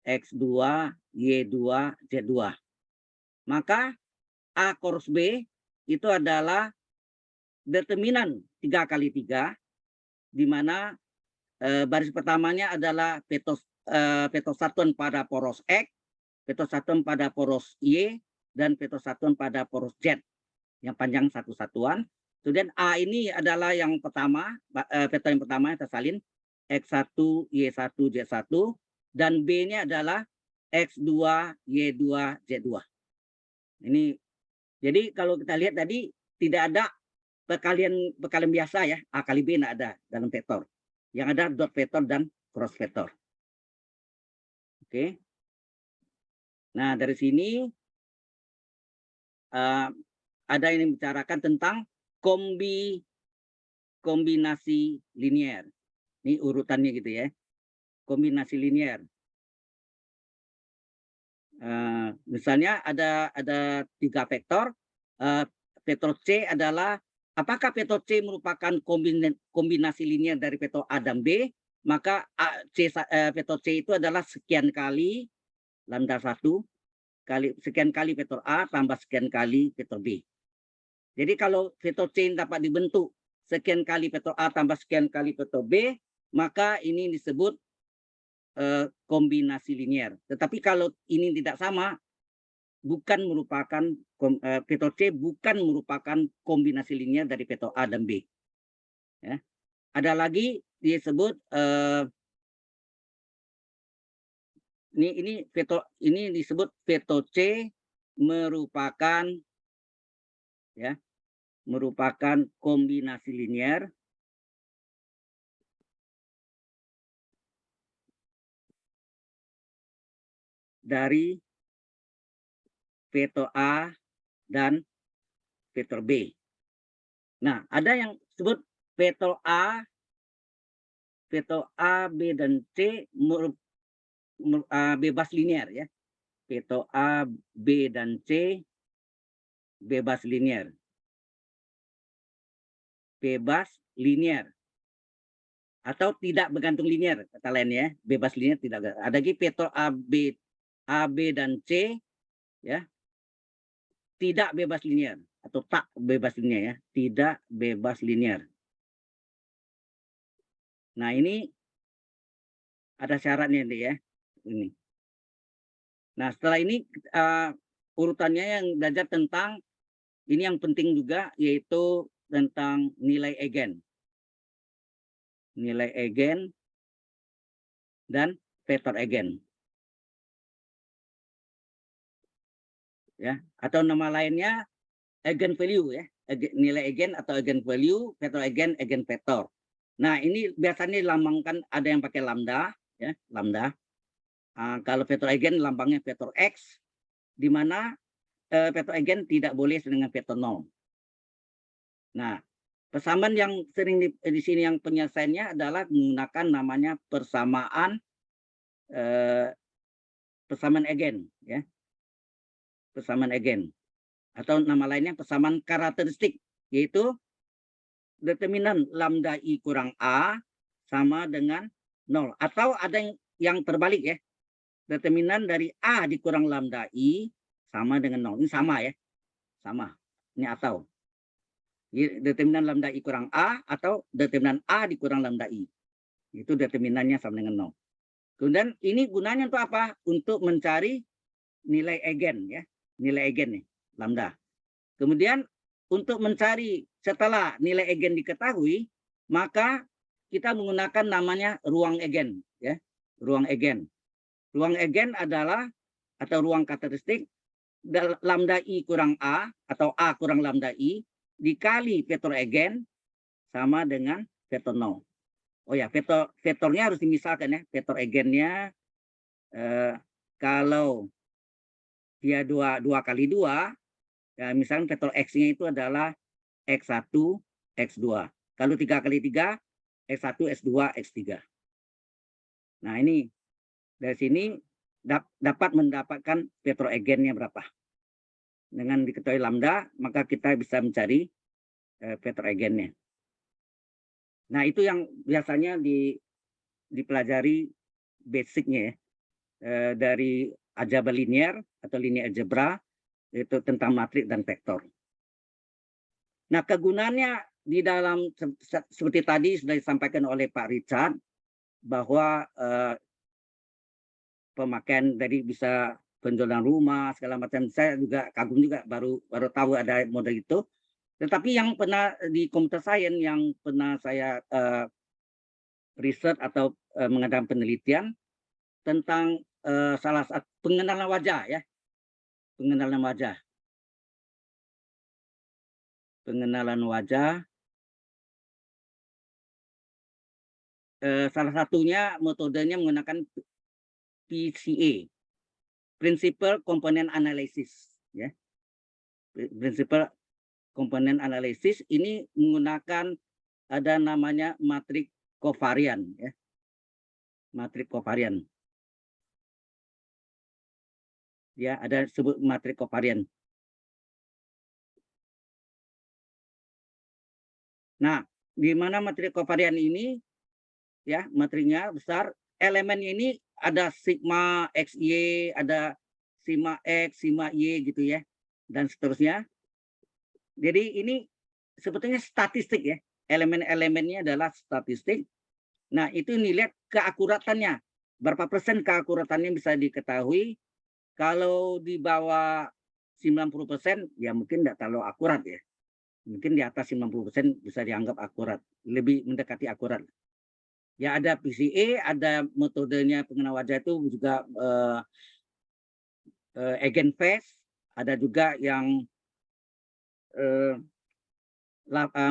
X2, Y2, Z2. Maka A cross B itu adalah determinan 3 kali 3, di mana baris pertamanya adalah vektor satuan pada poros X, vektor satuan pada poros Y, dan vektor satuan pada poros Z yang panjang satu satuan. Kemudian A ini adalah yang pertama, vektor yang pertama yang tersalin X1, Y1, Z1, dan B-nya adalah X2, Y2, Z2. Ini jadi kalau kita lihat tadi tidak ada perkalian biasa ya, A kali B tidak ada dalam vektor. Yang ada dot vektor dan cross vektor. Oke. Nah, dari sini ada yang membicarakan tentang kombinasi linear. Ini urutannya gitu ya. Kombinasi linear. Misalnya ada 3 vektor. Vektor C adalah, apakah vektor C merupakan kombinasi linear dari vektor A dan B? Maka vektor C itu adalah sekian kali lambda 1 kali sekian kali vektor A tambah sekian kali vektor B. Jadi kalau vektor C dapat dibentuk sekian kali vektor A tambah sekian kali vektor B, maka ini disebut kombinasi linear. Tetapi kalau ini tidak sama, bukan merupakan vektор C bukan merupakan kombinasi linear dari vektор A dan B. Ya. Ada lagi disebut ini vektор ini disebut vektор C merupakan kombinasi linear dari vektор A dan vektor B. Nah, ada yang disebut vektor A, B, dan C bebas linear ya. Vektor A, B, dan C bebas linear. Bebas linear. Atau tidak bergantung linear, kata lain ya. Bebas linear tidak. Ada lagi vektor A, B, dan C ya. Tidak bebas linear atau tak bebas linear ya. Tidak bebas linear. Nah, ini ada syaratnya nih ya. Ini. Nah, setelah ini urutannya yang belajar tentang ini yang penting juga, yaitu tentang nilai eigen. Nilai eigen dan vektor eigen. Ya, atau nama lainnya eigen value ya. Nilai eigen atau eigen value, vektor eigen, eigen vektor. Nah, ini biasanya dilambangkan ada yang pakai lambda ya, lambda. Kalau vektor eigen lambangnya vektor X, di mana vektor eigen tidak boleh dengan vektor 0. Nah, persamaan yang sering di sini yang penyelesaiannya adalah menggunakan namanya persamaan eigen ya. Persamaan eigen. Atau nama lainnya persamaan karakteristik, yaitu determinan lambda I kurang A sama dengan 0. Atau ada yang terbalik ya. Determinan dari A dikurang lambda I sama dengan 0. Ini sama ya. Sama. Ini atau. Determinan lambda I kurang A atau determinan A dikurang lambda I. Itu determinannya sama dengan 0. Kemudian ini gunanya untuk apa? Untuk mencari nilai eigen ya. Nilai eigen nih, lambda. Kemudian untuk mencari setelah nilai eigen diketahui, maka kita menggunakan namanya ruang eigen ya. Ruang eigen. Ruang eigen adalah atau ruang karakteristik lambda I kurang A atau A kurang lambda I dikali vektor eigen sama dengan vektor 0. Oh ya, vektornya harus dimisalkan ya. Vektor eigennya kalau dia 2 kali 2, ya misalnya vektor X-nya itu adalah X1, X2. Kalau 3 kali 3, X1, X2, X3. Nah, ini dari sini dapat mendapatkan vektor eigennya berapa. Dengan diketahui lambda, maka kita bisa mencari vektor eigennya. Nah, itu yang biasanya dipelajari basicnya ya. Dari aljabar linear atau linear algebra, itu tentang matrik dan vektor. Nah, kegunaannya di dalam seperti tadi sudah disampaikan oleh Pak Richard bahwa pemakaian dari bisa penjualan rumah segala macam. Saya juga kagum juga baru tahu ada model itu. Tetapi yang pernah di computer science yang pernah saya riset atau mengadakan penelitian tentang salah satu pengenalan wajah ya. Pengenalan wajah. Pengenalan wajah. Salah satunya metodenya menggunakan PCA, Principal Component Analysis. Ya. Principal Component Analysis ini menggunakan ada namanya matrik kovarian. Ya. Matrik kovarian. Ya, ada disebut matrik kovarian. Nah, di mana matrik kovarian ini ya, matriknya besar, elemennya ini ada sigma XY, ada sigma X, sigma Y gitu ya, dan seterusnya. Jadi ini sebetulnya statistik ya. Elemen-elemennya adalah statistik. Nah, itu dilihat keakuratannya. Berapa persen keakuratannya bisa diketahui Kalau di bawah 90% ya mungkin tidak terlalu akurat ya. Mungkin di atas 90% bisa dianggap akurat, lebih mendekati akurat. Ya ada PCA, ada metodenya pengenal wajah itu juga Eigenface, ada juga yang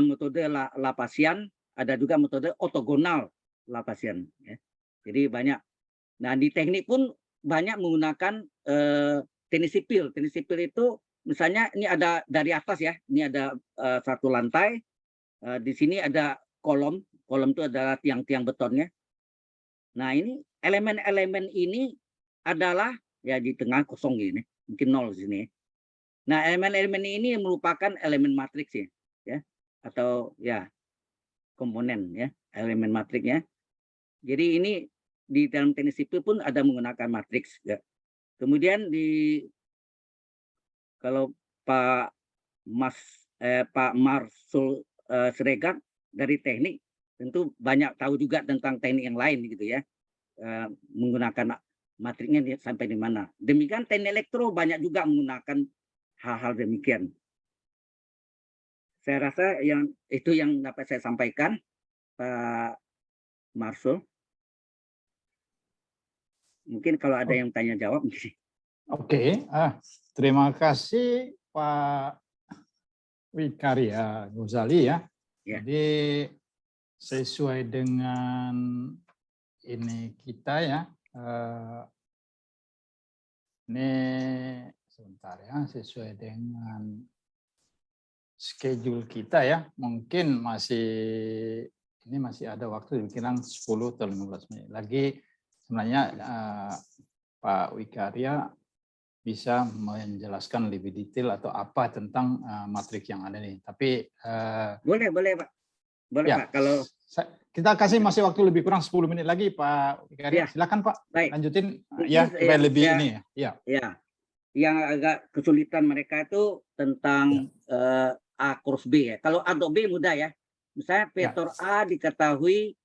metode Laplacian, ada juga metode ortogonal Laplacian. Ya. Jadi banyak. Nah di teknik pun banyak menggunakan teknik sipil. Teknik sipil itu misalnya ini ada dari atas ya, ini ada satu lantai, di sini ada kolom itu adalah tiang-tiang betonnya. Nah ini elemen-elemen ini adalah ya di tengah kosong gini, mungkin 0 di sini. Nah elemen-elemen ini merupakan elemen matriks ya, atau ya komponen ya, elemen matriksnya. Jadi ini di dalam teknik sipil pun ada menggunakan matriks ya. Kemudian kalau Pak Marsul Siregar dari teknik tentu banyak tahu juga tentang teknik yang lain gitu ya, menggunakan matriknya sampai di mana. Demikian teknik elektro banyak juga menggunakan hal-hal demikian. Saya rasa itu yang dapat saya sampaikan, Pak Marsul. Mungkin kalau ada yang tanya jawab. Oke, terima kasih Pak Wikarya Ghazali ya. Jadi sesuai dengan ini kita ya. Ini sebentar ya, sesuai dengan schedule kita ya. Mungkin masih ada waktu kira 10 atau 15 menit lagi. Sebenarnya Pak Wikarya bisa menjelaskan lebih detail atau apa tentang matrik yang ada nih. Tapi boleh Pak. Boleh ya, Pak. Kalau kita kasih masih waktu lebih kurang 10 menit lagi Pak Wikarya. Ya. Silakan Pak. Baik. Lanjutin ya supaya lebih ini ya. Ya. Yang agak kesulitan mereka itu tentang A cross B ya. Kalau A dot B mudah ya. Misalnya vektor A diketahui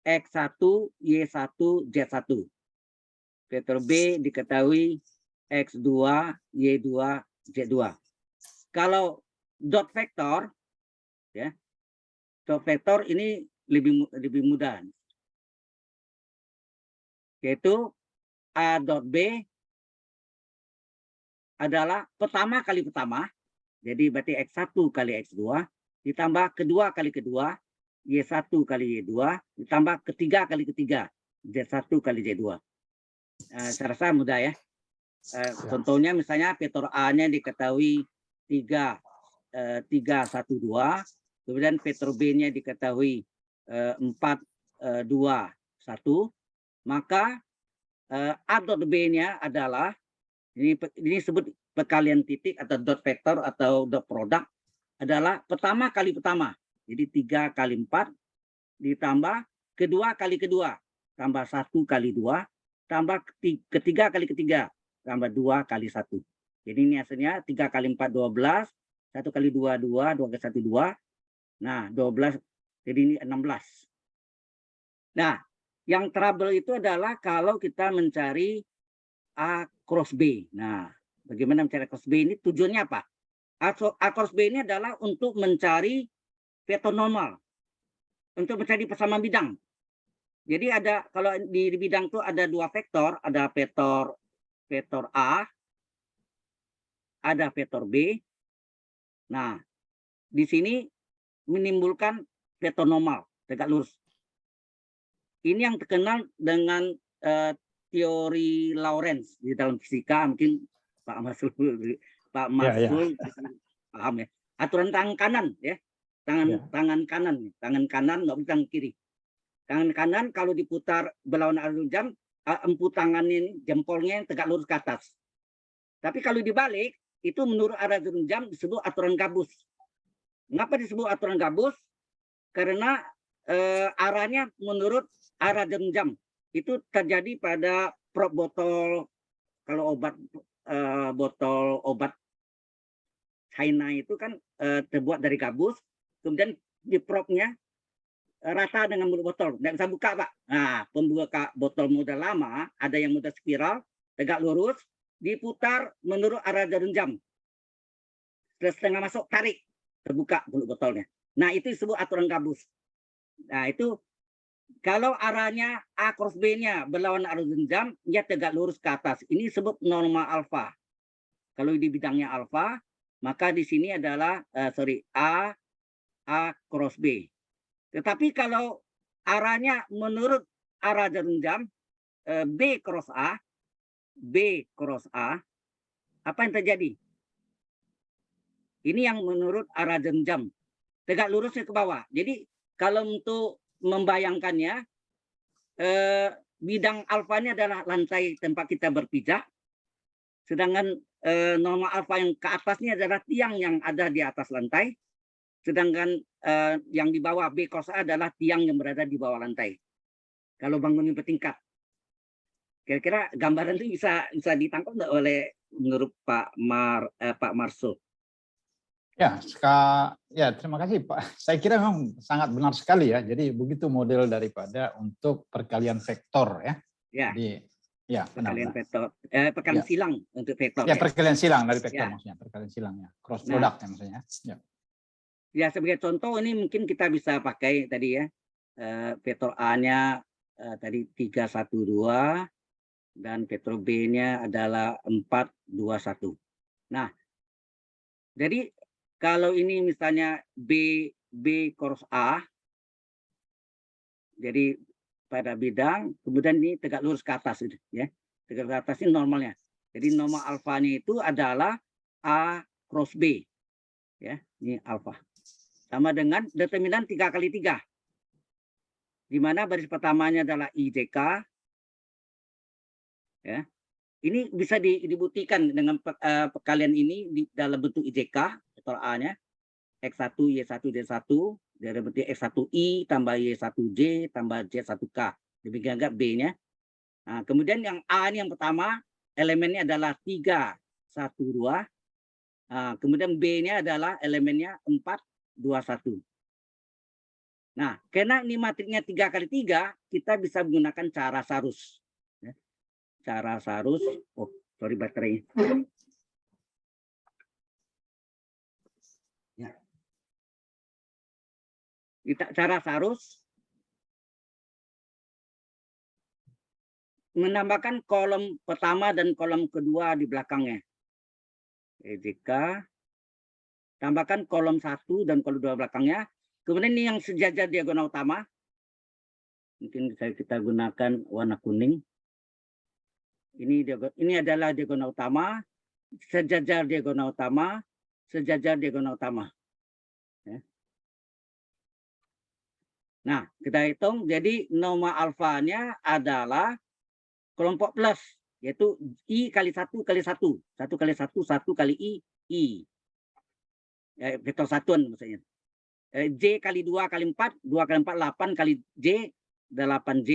X1, Y1, Z1. Vektor B diketahui X2, Y2, Z2. Kalau dot vektor ya, dot vektor ini lebih mudah. Yaitu A dot B adalah pertama kali pertama. Jadi berarti X1 kali X2 ditambah kedua kali kedua, Y1 kali Y2 ditambah ketiga kali ketiga, Z1 kali Z2. Saya rasa mudah ya. Contohnya misalnya vektor A-nya diketahui 3, 1, 2. Kemudian vektor B-nya diketahui 4, 2, 1. Maka A dot B-nya adalah, ini disebut perkalian titik atau dot vektor atau dot produk, adalah pertama kali pertama. Jadi 3 kali 4 ditambah kedua kali kedua, tambah 1 kali 2, tambah ketiga kali ketiga, tambah 2 kali 1. Jadi ini hasilnya 3 kali 4, 12, 1 kali 2, 2, 2 kali 1, 2. Nah, 12, jadi ini 16. Nah, yang trouble itu adalah kalau kita mencari A cross B. Nah, bagaimana mencari cross B ini? Tujuannya apa? A cross B ini adalah untuk mencari vektor normal, untuk mencari persamaan bidang. Jadi ada, kalau di bidang itu ada 2 vektor, ada vektor A, ada vektor B. Nah, di sini menimbulkan vektor normal, tegak lurus. Ini yang terkenal dengan teori Lorentz di dalam fisika, mungkin Pak Marsul paham ya. Aturan tangan kanan ya, tangan kanan nggak boleh tangan kiri. Tangan kanan kalau diputar berlawanan arah jam, empu tangannya ini, jempolnya yang tegak lurus ke atas. Tapi kalau dibalik, itu menurut arah jam disebut aturan Gauss. Mengapa disebut aturan Gauss? Karena arahnya menurut arah jam. Itu terjadi pada prop botol, kalau botol obat China itu kan terbuat dari gabus, kemudian di propnya rata dengan mulut botol, nggak bisa buka Pak. Nah, pembuka botol model lama ada yang model spiral, tegak lurus, diputar menurut arah jarum jam. Setengah masuk, tarik, terbuka mulut botolnya. Nah, itu disebut aturan gabus. Nah, itu kalau arahnya A cross B-nya berlawan arah jarum jam, dia tegak lurus ke atas. Ini disebut norma alfa. Kalau di bidangnya alfa, maka di sini adalah A cross B. Tetapi kalau arahnya menurut arah jarum jam, B cross A, apa yang terjadi? Ini yang menurut arah jarum jam, tegak lurusnya ke bawah. Jadi kalau untuk membayangkannya, bidang alfanya adalah lantai tempat kita berpijak, sedangkan norma alfa yang ke atasnya adalah tiang yang ada di atas lantai, sedangkan yang di bawah B cross A adalah tiang yang berada di bawah lantai. Kalau bangunan bertingkat, kira-kira gambaran itu bisa ditangkap nggak oleh menurut Pak Marso? Ya, terima kasih Pak. Saya kira memang sangat benar sekali ya. Jadi begitu model daripada untuk perkalian vektor ya. Ya. Jadi ya perkalian benar. vektor, perkalian silang untuk vektor. Ya, perkalian silang dari vektor ya. Maksudnya, perkalian silangnya, cross product ya maksudnya. Ya. Ya, sebagai contoh ini mungkin kita bisa pakai tadi ya, vektor A-nya tadi 312 dan vektor B-nya adalah 421. Nah, jadi kalau ini misalnya B cross A, jadi pada bidang, kemudian ini tegak lurus ke atas, ya. Tegak lurus ke atas ini normalnya. Jadi norma alfanya itu adalah A cross B, ya. Ini alfa. Sama dengan determinan 3x3, di mana baris pertamanya adalah IJK, ya. Ini bisa dibuktikan dengan perkalian ini dalam bentuk IJK, vektor A-nya, X1, Y1, D1, dari bentuk X1I tambah Y1J tambah J1K. Demikian juga B-nya. Nah, kemudian yang A ini yang pertama, elemennya adalah 3, 1, 2. Nah, kemudian B-nya adalah elemennya 4, 2, 1. Nah, karena ini matriknya 3x3, kita bisa menggunakan cara Sarus. Cara Sarus, oh sorry baterainya. Ya. Cara Sarus menambahkan kolom pertama dan kolom kedua di belakangnya. EJK, tambahkan kolom 1 dan kolom 2 belakangnya. Kemudian ini yang sejajar diagonal utama. Mungkin bisa kita gunakan warna kuning. Ini adalah diagonal utama, sejajar diagonal utama, sejajar diagonal utama. Ya. Nah, kita hitung. Jadi norma alfanya adalah kelompok plus, yaitu I kali 1 kali 1. 1 kali 1, 1 kali I. Ya, vektor satuan maksudnya. J kali 2 kali 4, 2 kali 4, 8 kali J, 8J.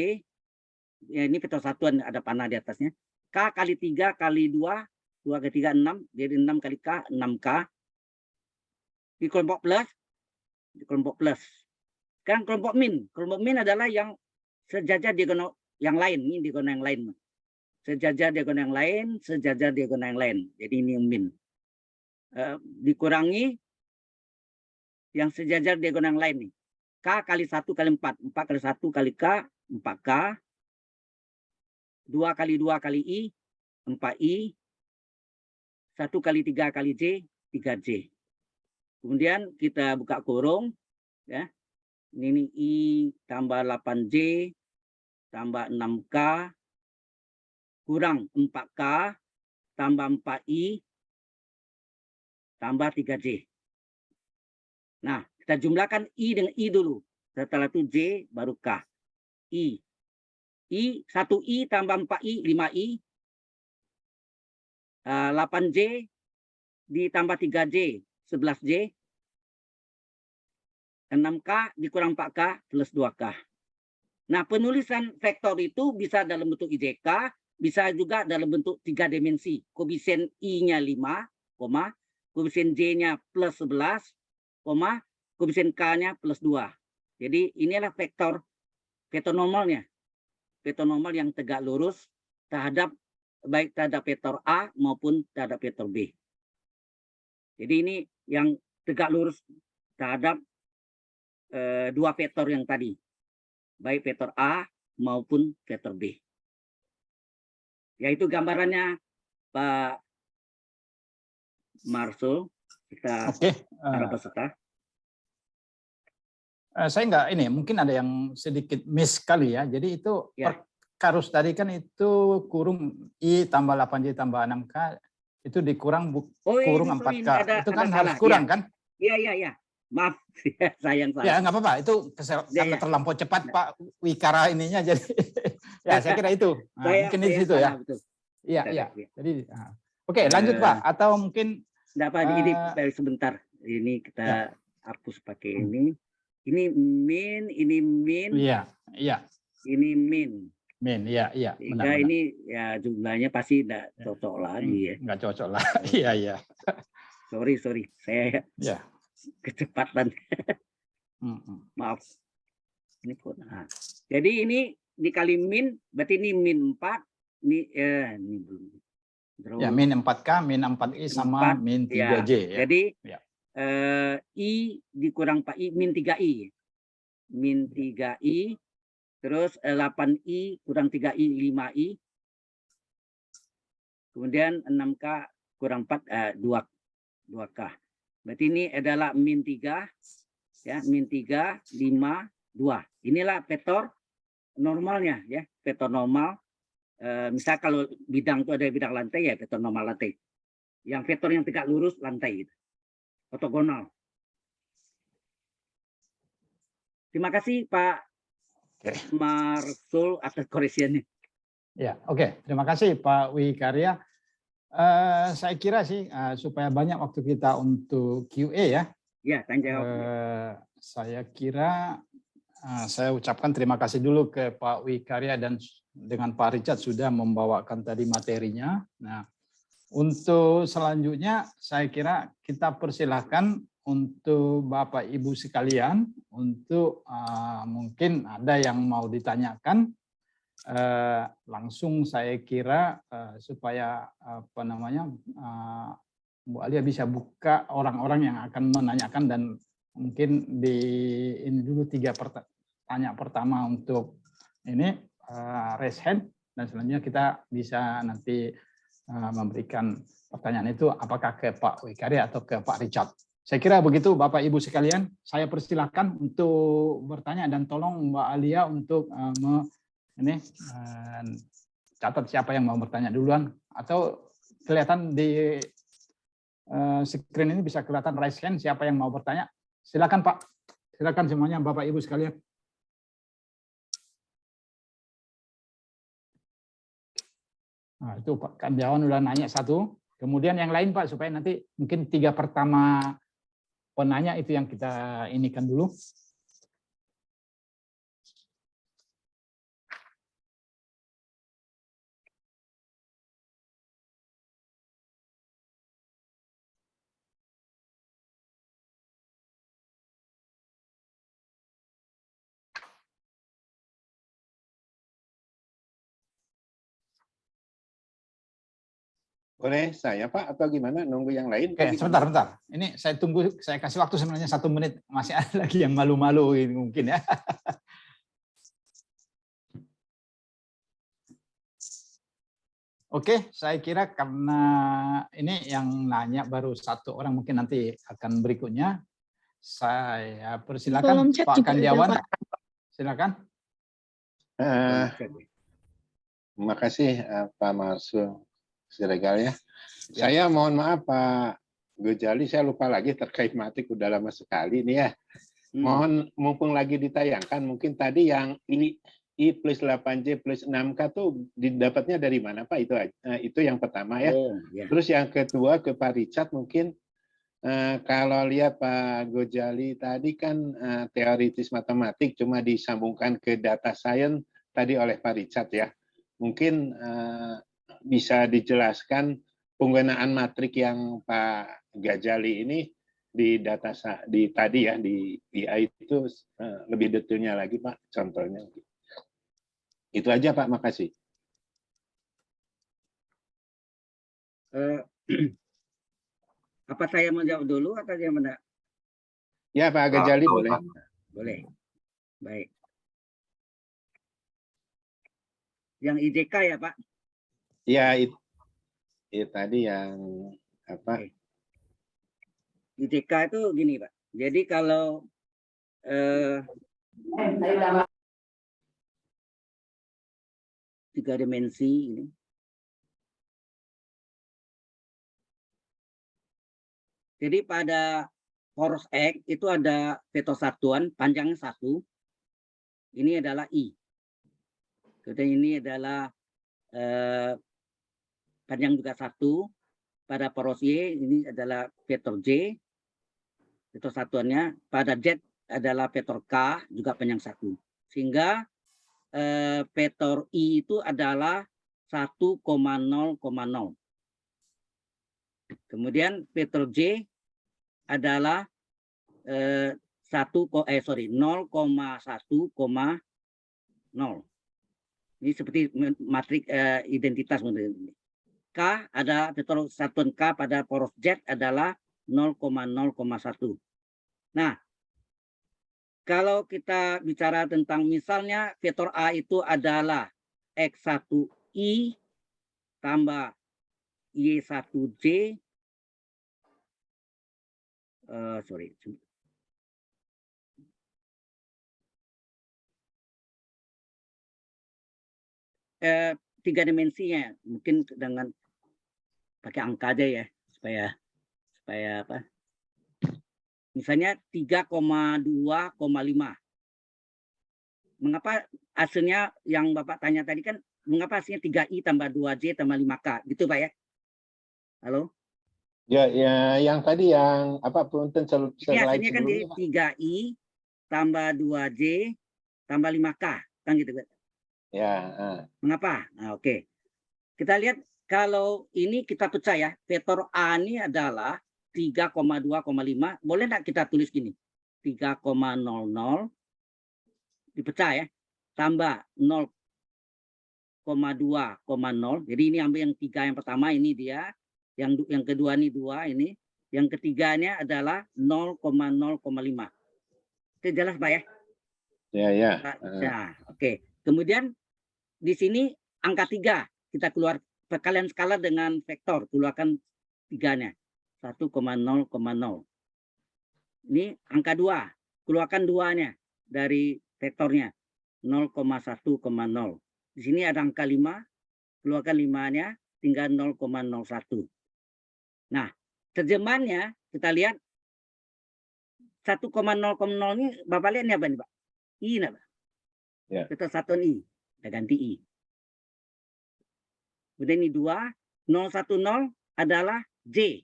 Ya, ini vektor satuan, ada panah di atasnya. K kali 3 kali 2, 2 kali 3, 6. Jadi 6 kali K, 6K. Di kelompok plus, di kelompok plus. Sekarang kelompok min. Kelompok min adalah yang sejajar diagonal yang lain. Ini diagonal yang lain. Sejajar diagonal yang lain, sejajar diagonal yang lain. Jadi ini yang min. Dikurangi yang sejajar diagonal yang lain nih. K kali 1 kali 4. 4 kali 1 kali K, 4K. 2 kali 2 kali I, 4I. 1 kali 3 kali J, 3J. Kemudian kita buka kurung. Ya. Ini I tambah 8J, tambah 6K, kurang 4K, tambah 4I, tambah 3J. Nah, kita jumlahkan I dengan I dulu. Setelah itu J, baru K. I. 1I tambah 4I, 5I. 8J ditambah 3J, 11J. 6K dikurang 4K plus 2K. Nah, penulisan vektor itu bisa dalam bentuk IJK, bisa juga dalam bentuk 3 dimensi. Koefisien I-nya 5, koefisien J-nya plus 11, koefisien K-nya plus 2. Jadi inilah vektor normalnya. Vektor normal yang tegak lurus baik terhadap vektor A maupun terhadap vektor B. Jadi ini yang tegak lurus terhadap dua vektor yang tadi, baik vektor A maupun vektor B. Yaitu gambarannya Pak Marsul. Kita para peserta. Saya enggak ini, mungkin ada yang sedikit miss kali ya. Jadi itu Karus tadi kan itu kurung I tambah 8J tambah 6K itu dikurang kurung 4K. Itu kan harus kurang kan? Iya. Maaf, sayang. Ya nggak apa-apa, itu karena terlampau cepat Pak Wikara ininya jadi ya saya kira itu. Mungkin di situ ya. Iya. Jadi oke, lanjut Pak atau mungkin ini sebentar. Ini kita hapus pakai ini. Ini min, ini min. Iya. Ini min. Min, iya. Benar. Ini ya jumlahnya pasti tidak cocok lagi ya. Nggak cocok lah. Iya. Sorry. Saya kecepatan. Maaf. Ini pun. Jadi ini dikali min, berarti ini min 4. Ini belum. Ya, min 4K, min 4I sama min 3J ya. Jadi I dikurang Pak I, min 3I. Min 3I, terus 8I kurang 3I, 5I. Kemudian 6K kurang 4, 2K. Berarti ini adalah min 3, ya, min 3, 5, 2. Inilah vektor normalnya, ya, vektor normal. Misal kalau bidang itu ada bidang lantai, ya vektor normal lantai. Yang vektor yang tegak lurus lantai, gitu. Ortogonal. Terima kasih Pak Marsul atas koreksiannya. Ya, oke. Terima kasih Pak Wikarya. Saya kira sih supaya banyak waktu kita untuk QA ya. Ya, tanya jawab. Saya kira saya ucapkan terima kasih dulu ke Pak Wikarya dan dengan Pak Richard sudah membawakan tadi materinya. Nah, untuk selanjutnya saya kira kita persilahkan untuk Bapak Ibu sekalian untuk mungkin ada yang mau ditanyakan. Langsung saya kira supaya Bu Alia bisa buka orang-orang yang akan menanyakan dan mungkin di ini dulu 3 pertanyaan pertama untuk ini raise hand dan selanjutnya kita bisa nanti memberikan pertanyaan itu apakah ke Pak Wikarya atau ke Pak Richard. Saya kira begitu Bapak Ibu sekalian, saya persilahkan untuk bertanya dan tolong Mbak Alia untuk catat siapa yang mau bertanya duluan atau kelihatan di screen ini bisa kelihatan raise hand siapa yang mau bertanya. Silakan Pak, silakan semuanya Bapak Ibu sekalian. Nah, itu Pak Kanjawan udah nanya 1, kemudian yang lain Pak supaya nanti mungkin 3 pertama penanya itu yang kita inikan dulu. Boleh saya Pak atau gimana nunggu yang lain? Oke, sebentar. Ini saya tunggu, saya kasih waktu sebenarnya 1 menit. Masih ada lagi yang malu-malu mungkin ya. Oke, saya kira karena ini yang nanya baru 1 orang, mungkin nanti akan berikutnya. Saya persilakan Pak Kanjawan. Silakan. Terima kasih Pak Marsul Siregar ya. Saya mohon maaf Pak Gojali, saya lupa lagi terkait matik udah lama sekali nih ya. Mohon mumpung lagi ditayangkan, mungkin tadi yang I plus 8J plus 6K tuh didapatnya dari mana Pak? Itu yang pertama ya. Terus yang kedua ke Pak Richard mungkin kalau lihat Pak Gojali tadi kan teoritis matematik cuma disambungkan ke data science tadi oleh Pak Richard ya. Mungkin bisa dijelaskan penggunaan matrik yang Pak Gojali ini di data di tadi ya di BI itu lebih detailnya lagi Pak, contohnya. Itu aja Pak, makasih. Apa saya menjawab dulu atau gimana? Ya Pak Ghazali boleh. Boleh. Baik. Yang IJK ya Pak? Ya itu tadi yang apa? IJK itu gini Pak. Jadi kalau tiga dimensi ini. Jadi pada poros X itu ada vektor satuan panjangnya 1. Ini adalah I. Kemudian ini adalah panjang juga 1. Pada poros Y ini adalah vektor J. Vektor satuannya. Pada Z adalah vektor K juga panjang 1. Sehingga vektor I itu adalah 1,0,0. Kemudian vektor J adalah 0,1,0. Ini seperti matrik identitas. K ada vektor satuan K pada poros Z adalah 0,0,1. Nah, kalau kita bicara tentang misalnya vektor A itu adalah X1I tambah Y1J. Sorry. Tiga dimensinya mungkin dengan pakai angka aja ya supaya apa? Misalnya 3,2,5. Mengapa hasilnya yang Bapak tanya tadi kan mengapa hasilnya 3I tambah 2J tambah 5K gitu Pak ya? Halo? Ya, yang tadi yang apa punten ini hasilnya kan di 3I tambah 2J tambah 5K kan gitu kan? Ya. Mengapa? Nah, oke. Kita lihat kalau ini kita pecah ya. Vektor A ini adalah 3,2,5. Boleh nggak kita tulis gini? 3,00 dipecah ya. Tambah 0,2,0. Jadi ini ambil yang 3 yang pertama ini dia. Yang kedua ini 2 ini. Yang ketiganya adalah 0,0,5. Itu jelas Pak ya? Ya. Nah, oke. Kemudian di sini angka 3 kita keluar kalian skala dengan vektor keluarkan 3-nya 1,0,0. Ini angka 2 keluarkan 2-nya dari vektornya 0,1,0. Di sini ada angka 5 keluarkan 5-nya tinggal 0,01. Nah, terjemahannya kita lihat 1,0,0 ini Bapak lihat ini apa nih Pak? I ini Pak. Ya. Vektor satuan I. Kita ganti I. Kemudian ini 2, 010 adalah J.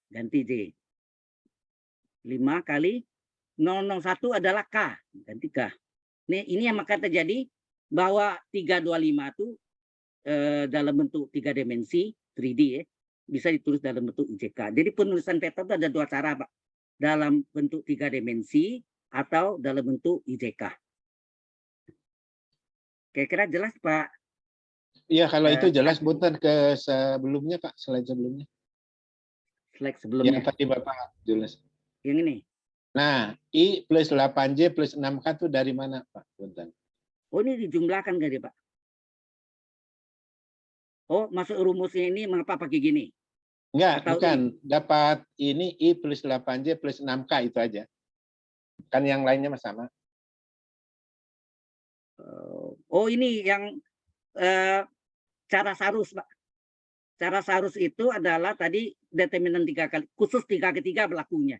Ganti J. 5 kali 001 adalah K. Ganti K. Ini yang maka terjadi bahwa 325 itu dalam bentuk 3 dimensi 3D ya, bisa ditulis dalam bentuk IJK. Jadi penulisan vektor itu ada 2 cara Pak. Dalam bentuk 3 dimensi atau dalam bentuk IJK. Kira-kira jelas Pak? Iya, kalau itu jelas punten ke sebelumnya Pak, slide sebelumnya. Slide sebelumnya. Yang tadi Bapak jelas. Yang ini. Nah, I plus 8J plus 6K itu dari mana Pak? Punten. Oh, ini dijumlahkan nggak dia Pak? Oh, masuk rumusnya ini mengapa pakai gini? Enggak, bukan. Dapat ini I plus 8J plus 6K itu aja. Kan yang lainnya sama. Oh, ini yang cara Sarus, Pak. Cara Sarus itu adalah tadi determinan 3 kali, khusus 3 ketiga berlakunya.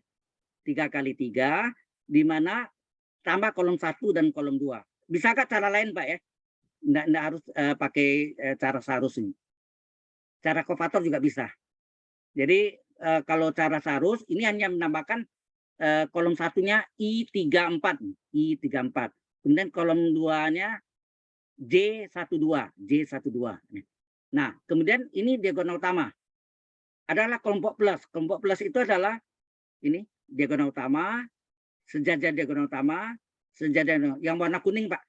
3 kali 3, di mana tambah kolom 1 dan kolom 2. Bisakah cara lain, Pak ya? Nggak harus pakai cara Sarus ini. Cara Kofator juga bisa. Jadi kalau cara Sarus, ini hanya menambahkan kolom satunya I34. I34. Kemudian kolom 2-nya J12. Nah, kemudian ini diagonal utama. Adalah kelompok plus. Kelompok plus itu adalah ini diagonal utama, sejajar diagonal utama, sejajar yang warna kuning, Pak.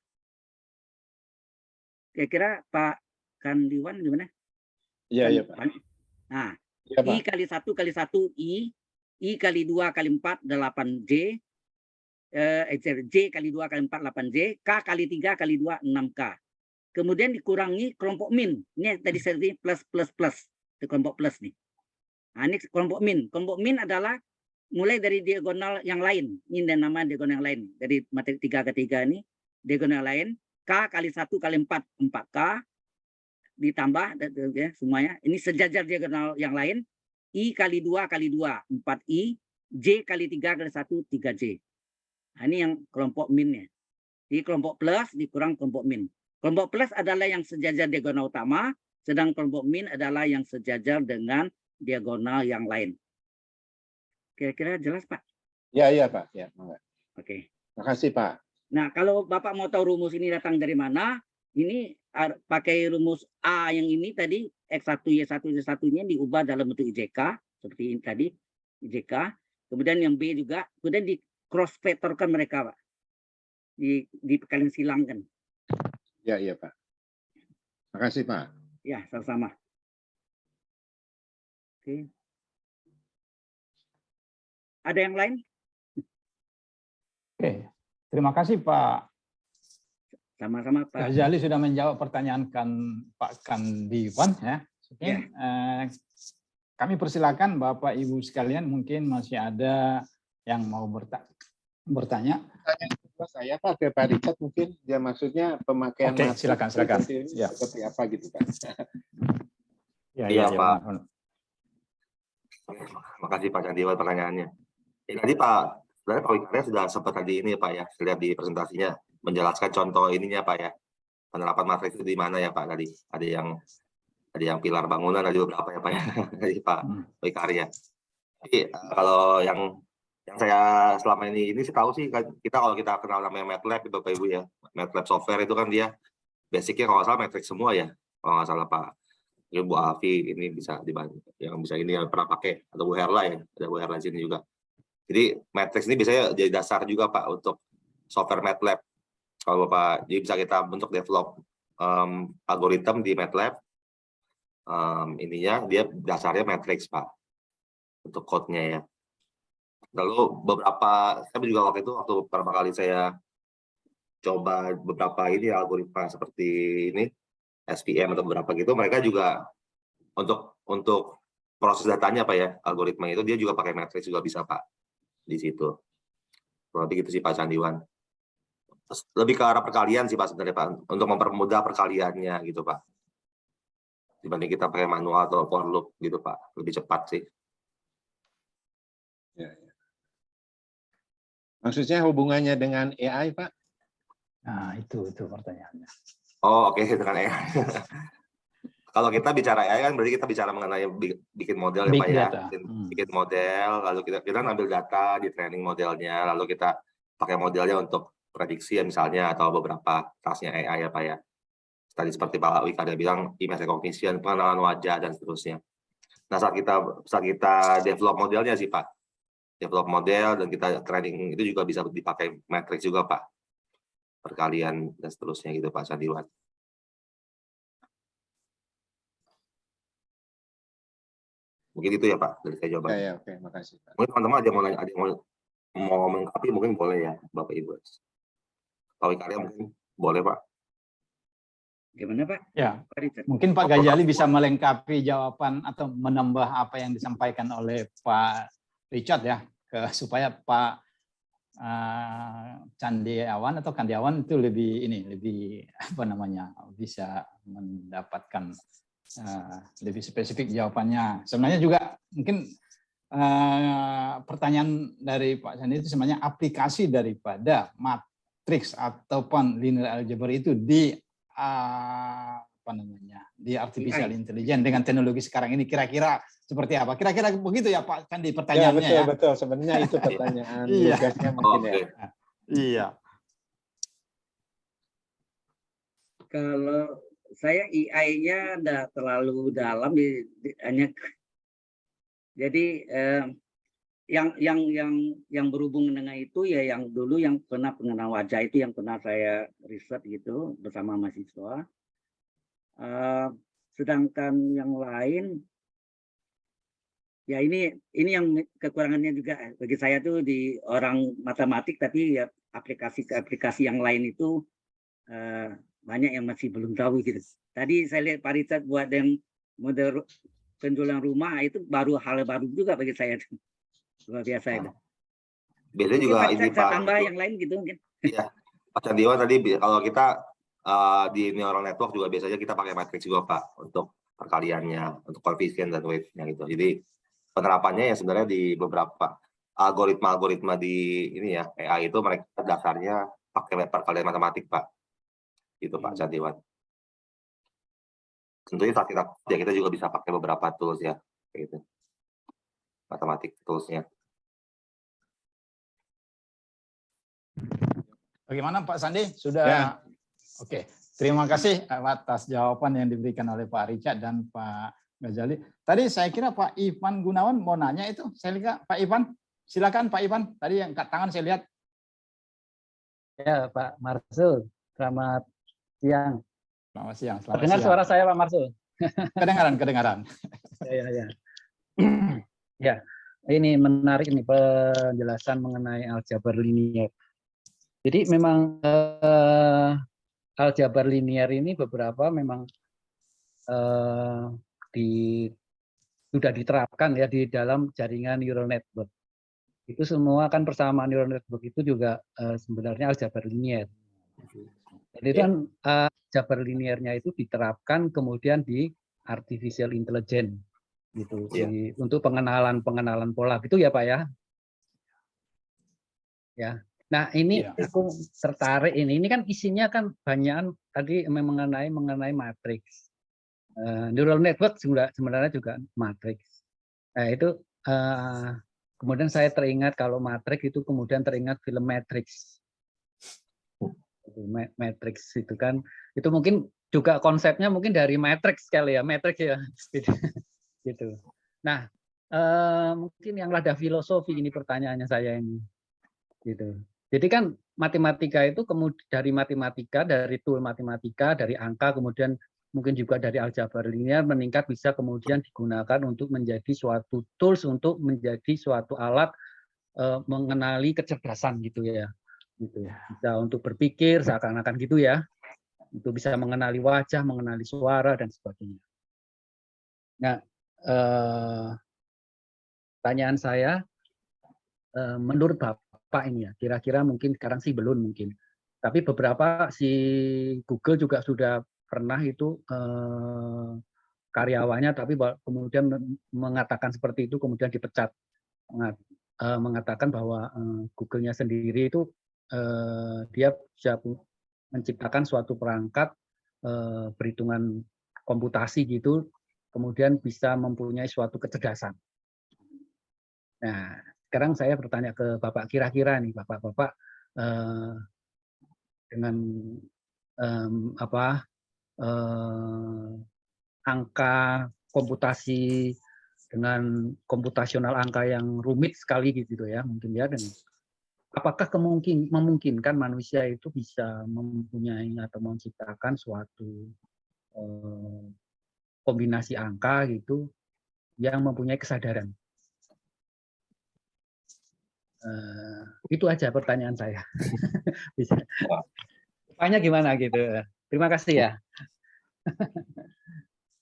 Kira-kira Pak Kandiwan gimana? Iya, Pak. Nah, Iya, Pak. I kali 1 kali 1 I kali 2 kali 4 8J, J kali 2 kali 4 8J, K kali 3 kali 2 6K. Kemudian dikurangi kelompok min. Ini tadi saya plus plus plus. Itu kelompok plus nih. Nah, ini kelompok min. Kelompok min adalah mulai dari diagonal yang lain. Ini dan nama diagonal yang lain. Dari matrik 3 ke 3 ini diagonal lain. K kali 1 kali 4 4K ditambah ya, semuanya. Ini sejajar diagonal yang lain. I kali 2 kali 2 4I, J kali 3 kali 1 3J. Nah, ini yang kelompok minnya. Di kelompok plus dikurang kelompok min. Kelompok plus adalah yang sejajar diagonal utama, sedang kelompok min adalah yang sejajar dengan diagonal yang lain. Kira-kira jelas, Pak? Iya, Pak. Ya, Oke. Makasih, Pak. Nah, kalau Bapak mau tahu rumus ini datang dari mana, ini pakai rumus A yang ini tadi, X1, Y1, Y1-nya diubah dalam bentuk IJK, seperti ini tadi, IJK. Kemudian yang B juga, kemudian di cross vectorkan mereka, Pak. Kalian silangkan. Iya, Pak. Makasih, Pak. Ya, sama-sama. Oke. Ada yang lain? Oke, terima kasih Pak Sama-sama, Pak. Ghazali sudah menjawab pertanyaan Pak Kandiwan ya. Mungkin kami persilakan Bapak Ibu sekalian, mungkin masih ada yang mau bertanya. Saya Pak ke Pak Richard, mungkin dia maksudnya pemakaian Oke, silakan. Ya. Seperti apa gitu, Pak? Iya, Pak. Makasih Pak Kandiwan pertanyaannya. Tadi sebenarnya Pak Wikarya sudah sempat tadi ini Pak ya, lihat di presentasinya menjelaskan contoh ininya Pak ya, penerapan matriks itu di mana ya Pak tadi. Ada yang pilar bangunan, ada beberapa ya Pak ya, dari Pak Wikarya. Jadi kalau yang saya selama ini sih tahu sih, kalau kita kenal namanya MATLAB Bapak Ibu ya, MATLAB software itu kan dia basicnya kalau nggak salah matriks semua ya, kalau nggak salah Pak. Ini Bu Alfi ini bisa dibantu, yang bisa ini yang pernah pakai, atau Bu Herla ya, ada Bu Herla sini juga. Jadi matriks ini biasanya jadi dasar juga Pak untuk software MATLAB. Kalau Bapak, jadi bisa kita bentuk develop algoritma di MATLAB. Ininya dia dasarnya matriks Pak untuk code-nya ya. Lalu saya juga waktu pertama kali saya coba beberapa ini algoritma seperti ini SPM atau beberapa gitu, mereka juga untuk proses datanya Pak ya, algoritma itu dia juga pakai matriks juga bisa Pak di situ. Lebih gitu sih Pak Candiwan. Lebih ke arah perkalian sih Pak sebenarnya Pak, untuk mempermudah perkaliannya gitu Pak. Dibanding kita pakai manual atau for loop gitu Pak, lebih cepat sih. Ya. Maksudnya hubungannya dengan AI, Pak? Nah, itu pertanyaannya. Oh, oke, dengan AI. Kalau kita bicara AI kan berarti kita bicara mengenai bikin model ya Pak ya. Bikin model, lalu kita ambil data di training modelnya, lalu kita pakai modelnya untuk prediksi ya misalnya, atau beberapa tasnya AI ya Pak ya. Tadi seperti Pak Wikarya bilang, image recognition, pengenalan wajah, dan seterusnya. Nah, saat kita develop modelnya sih Pak, develop model dan kita training itu juga bisa dipakai matrix juga Pak, perkalian dan seterusnya gitu Pak Sandiwan. Mungkin itu ya Pak dari saya jawaban. Ya, oke, makasih Pak. Mungkin teman-teman ada yang mau melengkapi mungkin boleh ya Bapak Ibu. Pak Wikarya mungkin boleh Pak. Gimana Pak? Ya, mungkin Pak Ghazali bisa melengkapi jawaban atau menambah apa yang disampaikan oleh Pak Richard ya, supaya Pak Kandiawan itu lebih bisa mendapatkan lebih spesifik jawabannya. Sebenarnya juga mungkin pertanyaan dari Pak Sandi itu sebenarnya aplikasi daripada matriks ataupun linear algebra itu di di artificial intelligence dengan teknologi sekarang ini kira-kira seperti apa? Kira-kira begitu ya Pak Kandi pertanyaannya ya? Betul. Sebenarnya itu pertanyaan tugasnya mungkin ya. Iya. Kalau saya AI-nya udah terlalu dalam hanya jadi yang berhubungan dengan itu ya yang dulu yang pernah pengenal wajah itu yang pernah saya riset gitu bersama mahasiswa. Sedangkan yang lain ya ini yang kekurangannya juga bagi saya tuh di orang matematik, tapi ya aplikasi yang lain itu banyak yang masih belum tahu gitu. Tadi saya lihat Pak Richard buat yang model penjualan rumah itu hal baru juga bagi saya. Luar biasa itu. Biasanya juga ini Pak, Pak. tambah yang lain gitu mungkin. Iya, Pak Candiwan tadi kalau kita di neural network juga biasanya kita pakai matriks juga Pak untuk perkaliannya, untuk coefficient dan weight-nya gitu. Jadi penerapannya ya sebenarnya di beberapa algoritma di ini ya AI itu mereka dasarnya pakai perkalian matematik Pak. Gitu Pak Candiwan. Tentunya saat kita juga bisa pakai beberapa tools ya, gitu. Matematik toolsnya. Bagaimana Pak Sandi? Sudah? Ya. Oke. Terima kasih atas jawaban yang diberikan oleh Pak Richard dan Pak Ghazali. Tadi saya kira Pak Ivan Gunawan mau nanya itu. Saya lihat Pak Ivan. Silakan Pak Ivan. Tadi yang angkat tangan saya lihat. Ya Pak Marsul. Selamat siang. Selamat siang. Dengar suara saya Pak Marsul? Kedengaran. Ya. Ya, ini menarik nih penjelasan mengenai aljabar linier. Jadi memang aljabar linier ini beberapa memang sudah diterapkan ya di dalam jaringan neural network. Itu semua kan persamaan neural network itu juga sebenarnya aljabar linier. Jadi itu kan aljabar liniernya itu diterapkan kemudian di artificial intelligence gitu untuk pengenalan pola gitu ya Pak ya. Ya. Nah, ini aku tertarik ini kan isinya kan banyak tadi mengenai matriks. Neural network sebenarnya juga matriks. Nah, itu kemudian saya teringat kalau matriks itu kemudian teringat film Matrix. Matrix itu kan itu mungkin juga konsepnya mungkin dari Matrix kali ya, Matrix ya. Gitu. Nah, mungkin yang lada filosofi ini pertanyaannya saya ini. Gitu. Jadi kan matematika itu kemudian dari matematika, dari tool matematika, dari angka, kemudian mungkin juga dari aljabar linear meningkat bisa kemudian digunakan untuk menjadi suatu tools untuk menjadi suatu alat mengenali kecerdasan gitu ya. Gitu. Bisa untuk berpikir seakan-akan gitu ya. Untuk bisa mengenali wajah, mengenali suara dan sebagainya. Nah, pertanyaan saya menurut Bapak ini ya, kira-kira mungkin sekarang sih belum mungkin. Tapi beberapa si Google juga sudah pernah itu karyawannya tapi kemudian mengatakan seperti itu kemudian dipecat. Mengatakan bahwa Google-nya sendiri itu dia bisa menciptakan suatu perangkat perhitungan komputasi gitu kemudian bisa mempunyai suatu kecerdasan. Nah, sekarang saya bertanya ke Bapak, kira-kira nih Bapak dengan angka komputasi dengan komputasional angka yang rumit sekali gitu ya mungkin ya, dan apakah memungkinkan manusia itu bisa mempunyai atau menciptakan suatu kombinasi angka gitu yang mempunyai kesadaran? Itu aja pertanyaan saya. Bisa. Tanya gimana gitu. Terima kasih ya.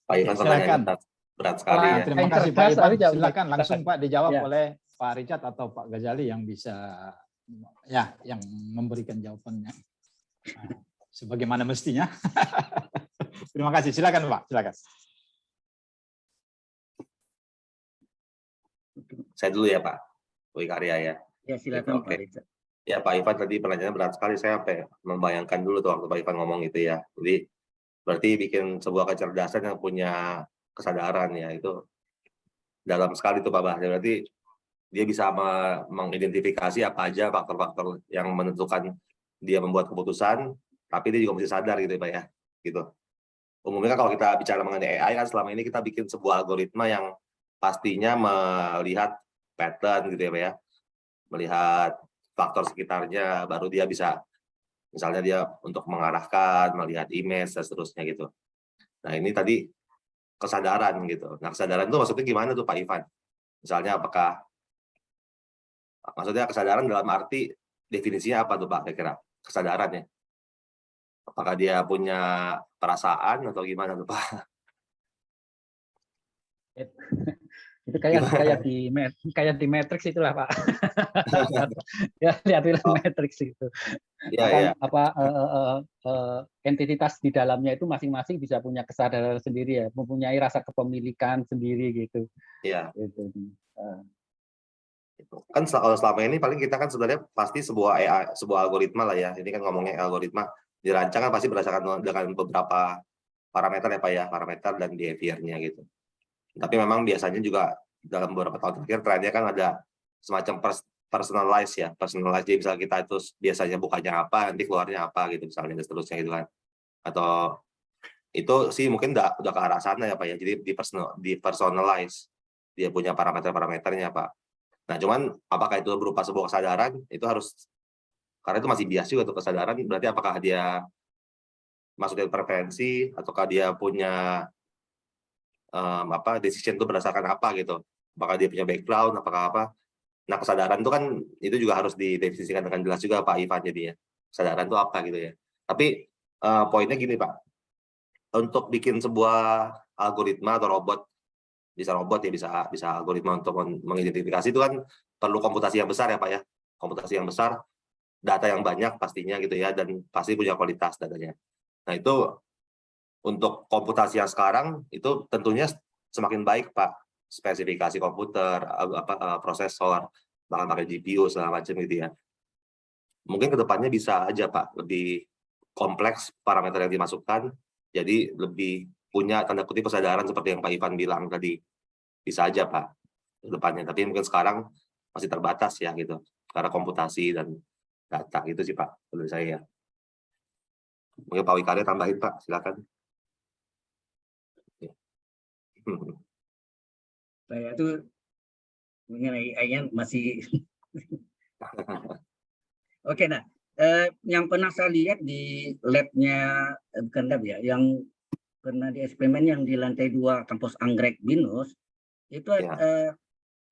Pak Ivan, pertanyaannya berat sekali ya. Terima kasih Pak Ivan. Silakan langsung Pak dijawab oleh Pak Richard atau Pak Ghazali yang bisa yang memberikan jawabannya sebagaimana mestinya. Terima kasih. Silakan Pak. Silakan. Saya dulu ya Pak Wikarya ya. Ya silakan Pak Richard. Ya Pak Ivan tadi pertanyaannya berat sekali, saya sampai membayangkan dulu tuh waktu Pak Ivan ngomong gitu ya. Jadi berarti bikin sebuah kecerdasan yang punya kesadaran ya, itu dalam sekali tuh Pak Bah. Berarti dia bisa mengidentifikasi apa aja faktor-faktor yang menentukan dia membuat keputusan, tapi dia juga mesti sadar gitu ya Pak ya. Gitu. Umumnya kan kalau kita bicara mengenai AI kan selama ini kita bikin sebuah algoritma yang pastinya melihat pattern gitu ya Pak ya, melihat faktor sekitarnya, baru dia bisa, misalnya dia untuk mengarahkan, melihat image dan seterusnya gitu. Nah ini tadi kesadaran gitu. Nah kesadaran itu maksudnya gimana tuh Pak Ivan? Misalnya apakah, maksudnya kesadaran dalam arti definisinya apa tuh Pak kira-kira kesadaran ya? Apakah dia punya perasaan atau gimana tuh Pak? Itu kayak di Matrix itulah Pak. Ya lihat film Oh, Matrix itu. iya Akan iya apa entitas di dalamnya itu masing-masing bisa punya kesadaran sendiri ya, mempunyai rasa kepemilikan sendiri gitu. iya. Gitu. Kan kalau selama ini paling kita kan sebenarnya pasti sebuah AI, sebuah algoritma lah ya. Ini kan ngomongnya algoritma dirancang kan pasti berdasarkan dengan beberapa parameter ya Pak ya, parameter dan behavior-nya gitu. Tapi memang biasanya juga dalam beberapa tahun terakhir trennya kan ada semacam personalize ya, personalize. Jadi misalnya kita itu biasanya bukannya apa, nanti keluarnya apa gitu misalnya dan seterusnya gitu kan. Atau itu sih mungkin udah ke arah sana ya Pak ya. Jadi di personalize. Dia punya parameter-parameternya Pak. Nah, cuman apakah itu berupa sebuah kesadaran, itu harus, karena itu masih bias juga tuh kesadaran, berarti apakah dia maksudnya preferensi, ataukah dia punya decision itu berdasarkan apa gitu, apakah dia punya background, apakah apa. Nah, kesadaran itu kan, itu juga harus didefinisikan dengan jelas juga Pak Ivan jadinya, kesadaran itu apa gitu ya. Tapi poinnya gini Pak, untuk bikin sebuah algoritma atau robot, bisa robot ya, bisa algoritma untuk mengidentifikasi itu kan perlu komputasi yang besar ya Pak ya, komputasi yang besar, data yang banyak pastinya gitu ya, dan pasti punya kualitas datanya. Nah itu untuk komputasi yang sekarang itu tentunya semakin baik Pak, spesifikasi komputer, prosesor, bahkan pakai GPU segala macam gitu ya. Mungkin kedepannya bisa aja Pak lebih kompleks parameter yang dimasukkan, jadi lebih punya tanda kutip kesadaran seperti yang Pak Ivan bilang tadi. Bisa aja Pak ke depannya, tapi mungkin sekarang masih terbatas ya gitu, karena komputasi dan data gitu sih Pak menurut saya ya. Mungkin Pak Wikarya tambahin Pak, silakan. Saya tuh mengenai AI-nya masih oke. Nah, yang pernah saya lihat di lab-nya, bukan lab ya, yang pernah di eksperimen yang di lantai 2 kampus Anggrek Binus, itu Ya.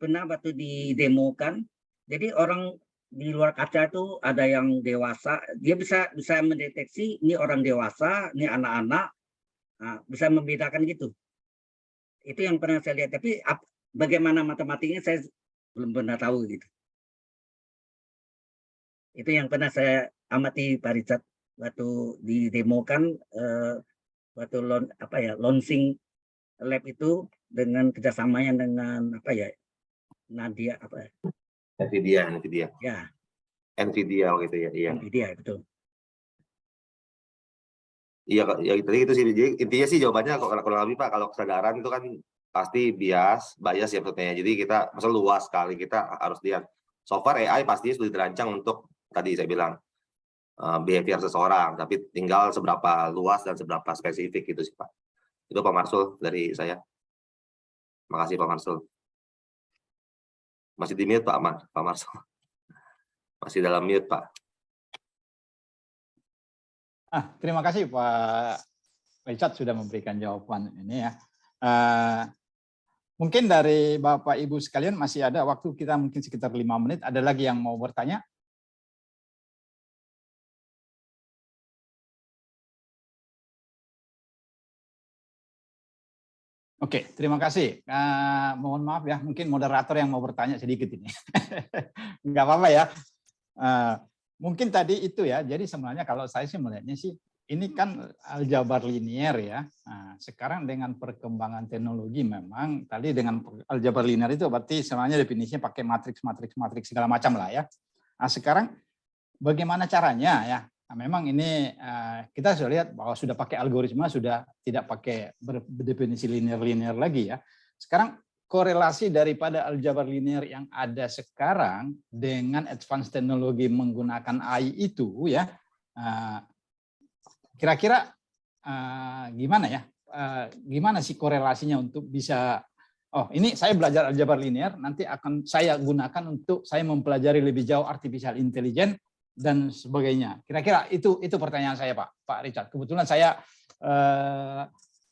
pernah waktu didemokan, jadi orang di luar kaca itu ada yang dewasa, dia bisa mendeteksi ini orang dewasa, ini anak-anak, bisa membedakan gitu. Itu yang pernah saya lihat, tapi bagaimana matematiknya saya belum pernah tahu gitu. Itu yang pernah saya amati Pak Richard waktu didemokan, waktu launching lab itu dengan kerjasamanya dengan Nadia Nvidia ya, gitu ya, iya. Nvidia betul. Iya ya tadi itu sih, jadi intinya sih jawabannya kurang lebih Pak, kalau kesadaran itu kan pasti bias ya maksudnya, jadi kita maksudnya luas sekali, kita harus lihat. So far AI pasti sudah dirancang untuk tadi saya bilang behavior seseorang, tapi tinggal seberapa luas dan seberapa spesifik gitu sih Pak. Itu Pak Marsul dari saya. Makasih Pak Marsul. Masih di mute Pak Marsul. Masih dalam mute Pak. Terima kasih Pak Richard sudah memberikan jawaban ini ya. Mungkin dari Bapak Ibu sekalian masih ada waktu kita mungkin sekitar 5 menit. Ada lagi yang mau bertanya? Oke, terima kasih. Mohon maaf ya, mungkin moderator yang mau bertanya sedikit ini. Enggak apa-apa ya. Mungkin tadi itu ya, jadi sebenarnya kalau saya sih melihatnya sih, ini kan aljabar linier ya. Nah, sekarang dengan perkembangan teknologi memang, tadi dengan aljabar linier itu berarti sebenarnya definisinya pakai matriks segala macam lah ya. Nah, sekarang bagaimana caranya ya? Nah, memang ini kita sudah lihat bahwa sudah pakai algoritma, sudah tidak pakai berdefinisi linear lagi ya. Sekarang korelasi daripada aljabar linear yang ada sekarang dengan advance teknologi menggunakan AI itu ya, kira-kira gimana ya? Gimana sih korelasinya untuk bisa Oh, ini saya belajar aljabar linear, nanti akan saya gunakan untuk saya mempelajari lebih jauh artificial intelligence dan sebagainya. Kira-kira itu pertanyaan saya, Pak Richard. Kebetulan saya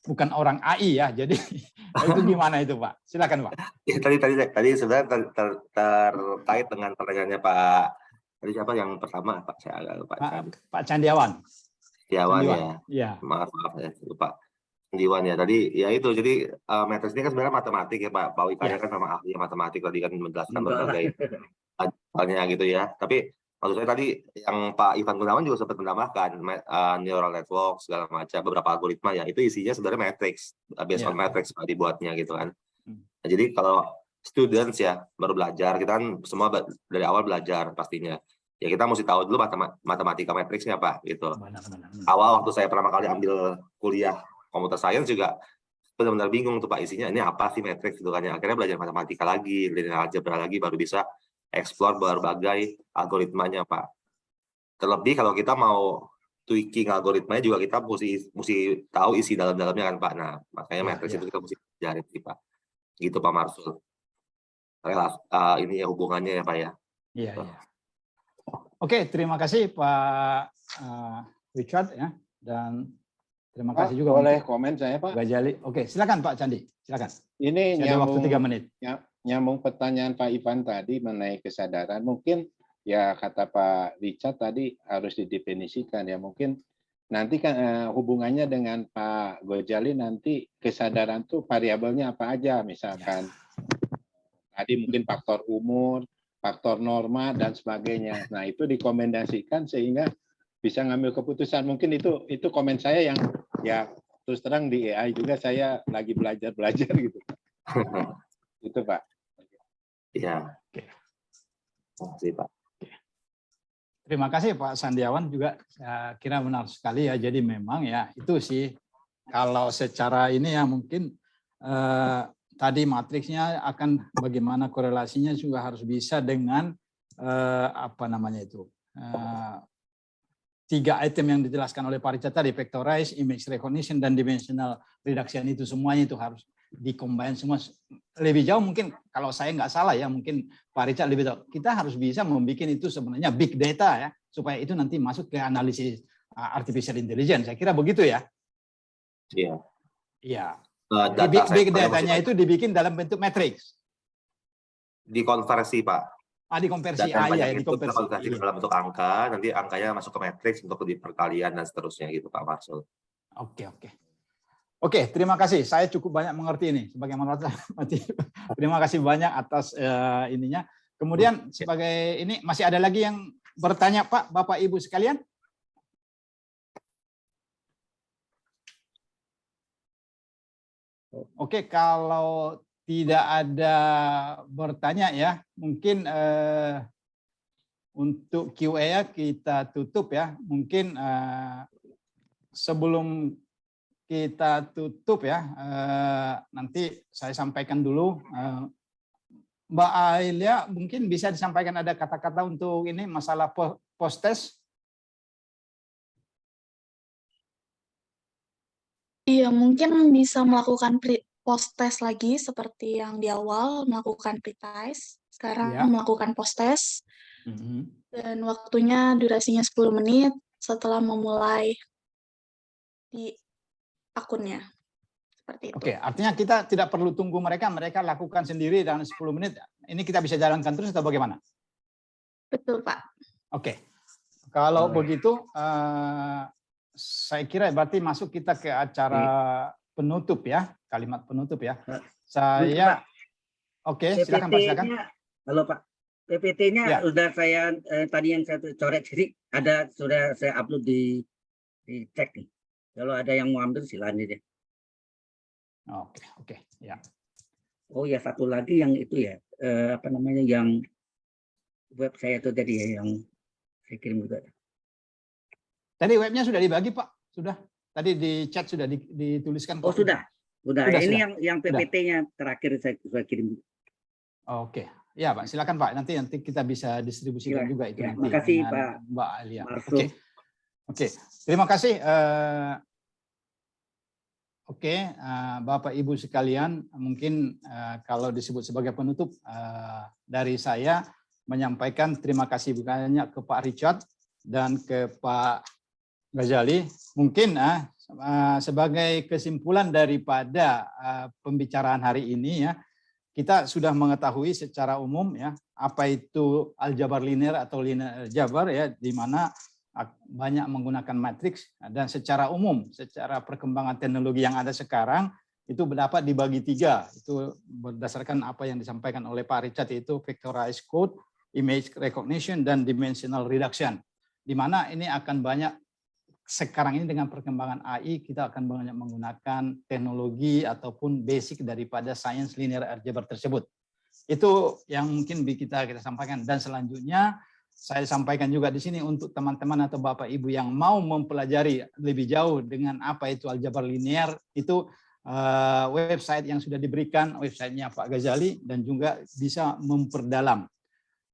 bukan orang AI ya, jadi itu gimana itu, Pak? Silakan, Pak. Ya, tadi sebenarnya terkait dengan pertanyaannya Pak. Tadi siapa yang pertama, Pak? Saya agak lupa. Pak Candiawan. Setiawan ya. Iya. Maaf ya, lupa. Candiawan ya. Tadi ya itu. Jadi matriks ini kan sebenarnya matematik ya, Pak. Pak Wikarya kan sama ahli matematik tadi kan menjelaskan berbagai halnya gitu ya. Tapi maksud saya tadi yang Pak Ivan Gunawan juga sempat menambahkan neural network segala macam beberapa algoritma ya, itu isinya sebenarnya matrix, based on matrix Pak dibuatnya gitu kan. Nah, jadi kalau students ya baru belajar, kita kan semua dari awal belajar pastinya. Ya kita mesti tahu dulu matematika matriksnya Pak gitu. Awal waktu saya pertama kali ambil kuliah computer science juga benar-benar bingung tuh Pak, isinya ini apa sih matriks gitu kan ya. Akhirnya belajar matematika lagi, linear algebra lagi, baru bisa explore berbagai algoritmanya Pak. Terlebih kalau kita mau tweaking algoritmanya juga kita mesti tahu isi dalam-dalamnya kan Pak. Nah makanya matriks itu kita mesti pelajari sih Pak. Gitu Pak Marsul. Ini ya hubungannya ya Pak ya. Iya. Oke, terima kasih Pak Richard ya, dan terima kasih juga. Boleh komen saya Pak? Gajali. Oke, silakan Pak Candi, silakan. Ini ada waktu 3 menit. Nyambung pertanyaan Pak Ivan tadi mengenai kesadaran. Mungkin ya kata Pak Richard tadi harus didefinisikan ya. Mungkin nanti kan hubungannya dengan Pak Gojali nanti kesadaran tuh variabelnya apa aja, misalkan tadi mungkin faktor umur, faktor norma dan sebagainya. Nah itu dikombinasikan sehingga bisa ngambil keputusan. Mungkin itu komen saya yang ya terus terang di AI juga saya lagi belajar gitu. Itu Pak. Iya. Terima kasih Pak. Terima kasih Pak Sandiawan juga, saya kira benar sekali ya. Jadi memang ya itu sih kalau secara ini ya mungkin tadi matriksnya akan bagaimana korelasinya juga harus bisa dengan apa namanya itu 3 item yang dijelaskan oleh Pak Richard tadi, vectorize, image recognition, dan dimensional reduction, itu semuanya itu harus dikombin semua. Lebih jauh mungkin kalau saya nggak salah ya, mungkin Pak Richard lebih tahu, kita harus bisa membuat itu sebenarnya big data ya, supaya itu nanti masuk ke analisis artificial intelligence. Saya kira begitu ya. Iya. Iya. Big datanya itu dibikin dalam bentuk matrix. Dikonversi Pak. Dikonversi. Dikonversi dalam bentuk angka, nanti angkanya masuk ke matrix untuk di perkalian dan seterusnya gitu Pak Marsul. Oke, terima kasih. Saya cukup banyak mengerti ini. Sebagaimana terima kasih banyak atas ininya. Kemudian sebagai ini masih ada lagi yang bertanya Pak, Bapak Ibu sekalian? Oke, kalau tidak ada bertanya ya, mungkin untuk Q&A kita tutup ya. Mungkin sebelum kita tutup ya, nanti saya sampaikan dulu. Mbak Ailia, mungkin bisa disampaikan ada kata-kata untuk ini masalah post-test? Iya, mungkin bisa melakukan post-test lagi seperti yang di awal, melakukan pretest, sekarang melakukan post-test, dan waktunya durasinya 10 menit setelah memulai di akunnya. Seperti itu. Oke, artinya kita tidak perlu tunggu mereka lakukan sendiri dalam 10 menit. Ini kita bisa jalankan terus atau bagaimana? Betul, Pak. Oke, kalau begitu saya kira berarti masuk kita ke acara penutup ya, kalimat penutup ya. Saya, oke, silakan Pak, silakan. Halo Pak, PPT-nya sudah saya tadi yang saya coret, jadi sudah saya upload di cek nih. Kalau ada yang mau ambil silakan deh. Oke, ya. Oh ya, satu lagi yang itu ya, apa namanya, yang web saya itu tadi ya, yang saya kirim juga. Tadi webnya sudah dibagi Pak, sudah. Tadi di chat sudah dituliskan. Oh sudah. Ini sudah. yang PPT-nya terakhir saya kirim. Oke, ya Pak, silakan Pak. Nanti kita bisa distribusikan juga itu. Terima kasih Pak Mbak Alia. Oke, terima kasih. Oke, Bapak Ibu sekalian, mungkin kalau disebut sebagai penutup dari saya menyampaikan terima kasih banyak ke Pak Richard dan ke Pak Ghazali. Mungkin sebagai kesimpulan daripada pembicaraan hari ini ya, kita sudah mengetahui secara umum ya apa itu aljabar linear atau linear aljabar ya, di mana banyak menggunakan matriks, dan secara umum, secara perkembangan teknologi yang ada sekarang itu dapat dibagi 3. Itu berdasarkan apa yang disampaikan oleh Pak Richard, itu vectorized code, image recognition, dan dimensional reduction. Di mana ini akan banyak sekarang ini dengan perkembangan AI, kita akan banyak menggunakan teknologi ataupun basic daripada sains linear algebra tersebut. Itu yang mungkin kita sampaikan, dan selanjutnya saya sampaikan juga di sini untuk teman-teman atau Bapak Ibu yang mau mempelajari lebih jauh dengan apa itu aljabar linear, itu website yang sudah diberikan, websitenya Pak Ghazali, dan juga bisa memperdalam.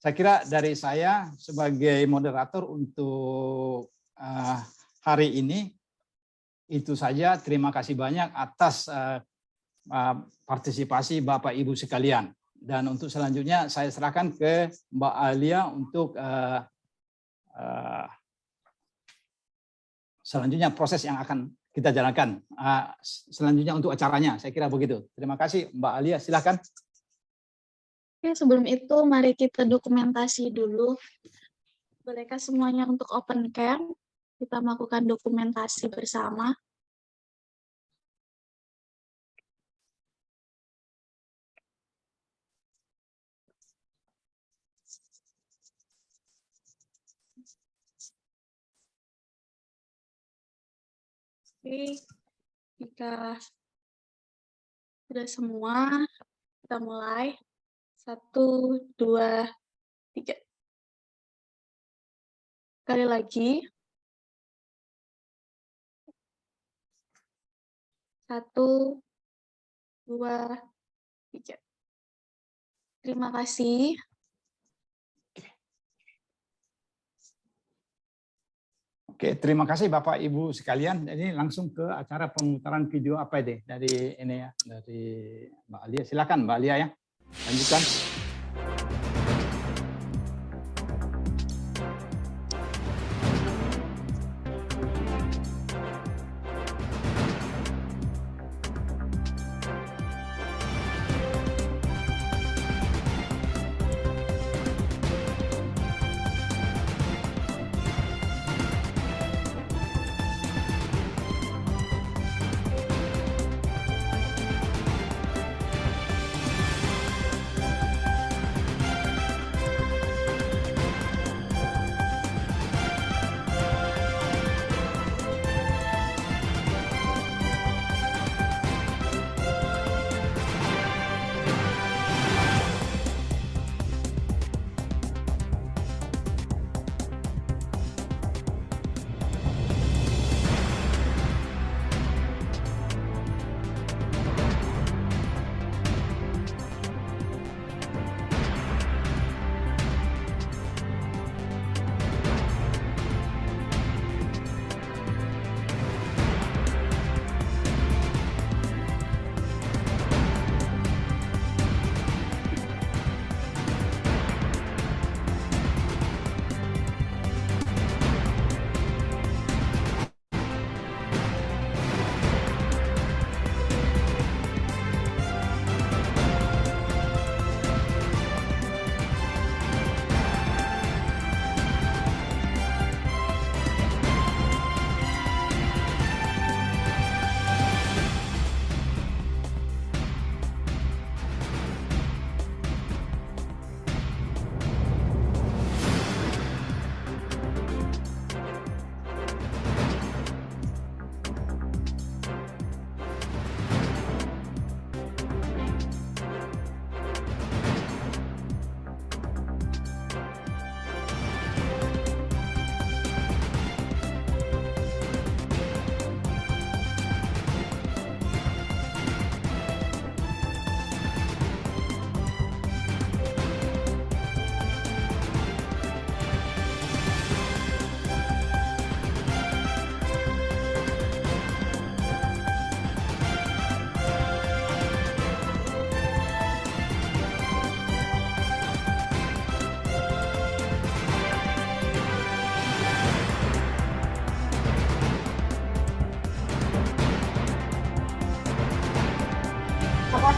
Saya kira dari saya sebagai moderator untuk hari ini itu saja. Terima kasih banyak atas partisipasi Bapak Ibu sekalian. Dan untuk selanjutnya saya serahkan ke Mbak Alia untuk selanjutnya proses yang akan kita jalankan. Selanjutnya untuk acaranya, saya kira begitu. Terima kasih Mbak Alia, silakan. Oke, sebelum itu mari kita dokumentasi dulu. Bolehkah semuanya untuk open cam? Kita melakukan dokumentasi bersama. Oke, jika sudah semua, kita mulai. 1, 2, 3. Sekali lagi. 1, 2, 3. Terima kasih. Oke, terima kasih Bapak Ibu sekalian. Ini langsung ke acara pemutaran video apa deh dari ini ya, dari Mbak Alia. Silakan Mbak Alia ya. Lanjutkan.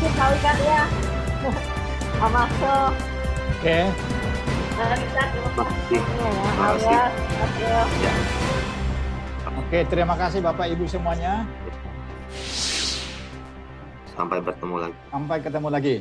kasih Pak Wikaria. Pak Marso. Oke. Kita terima kasih ya. Terima kasih. Ya. Oke, terima kasih Bapak Ibu semuanya. Sampai bertemu lagi. Sampai ketemu lagi.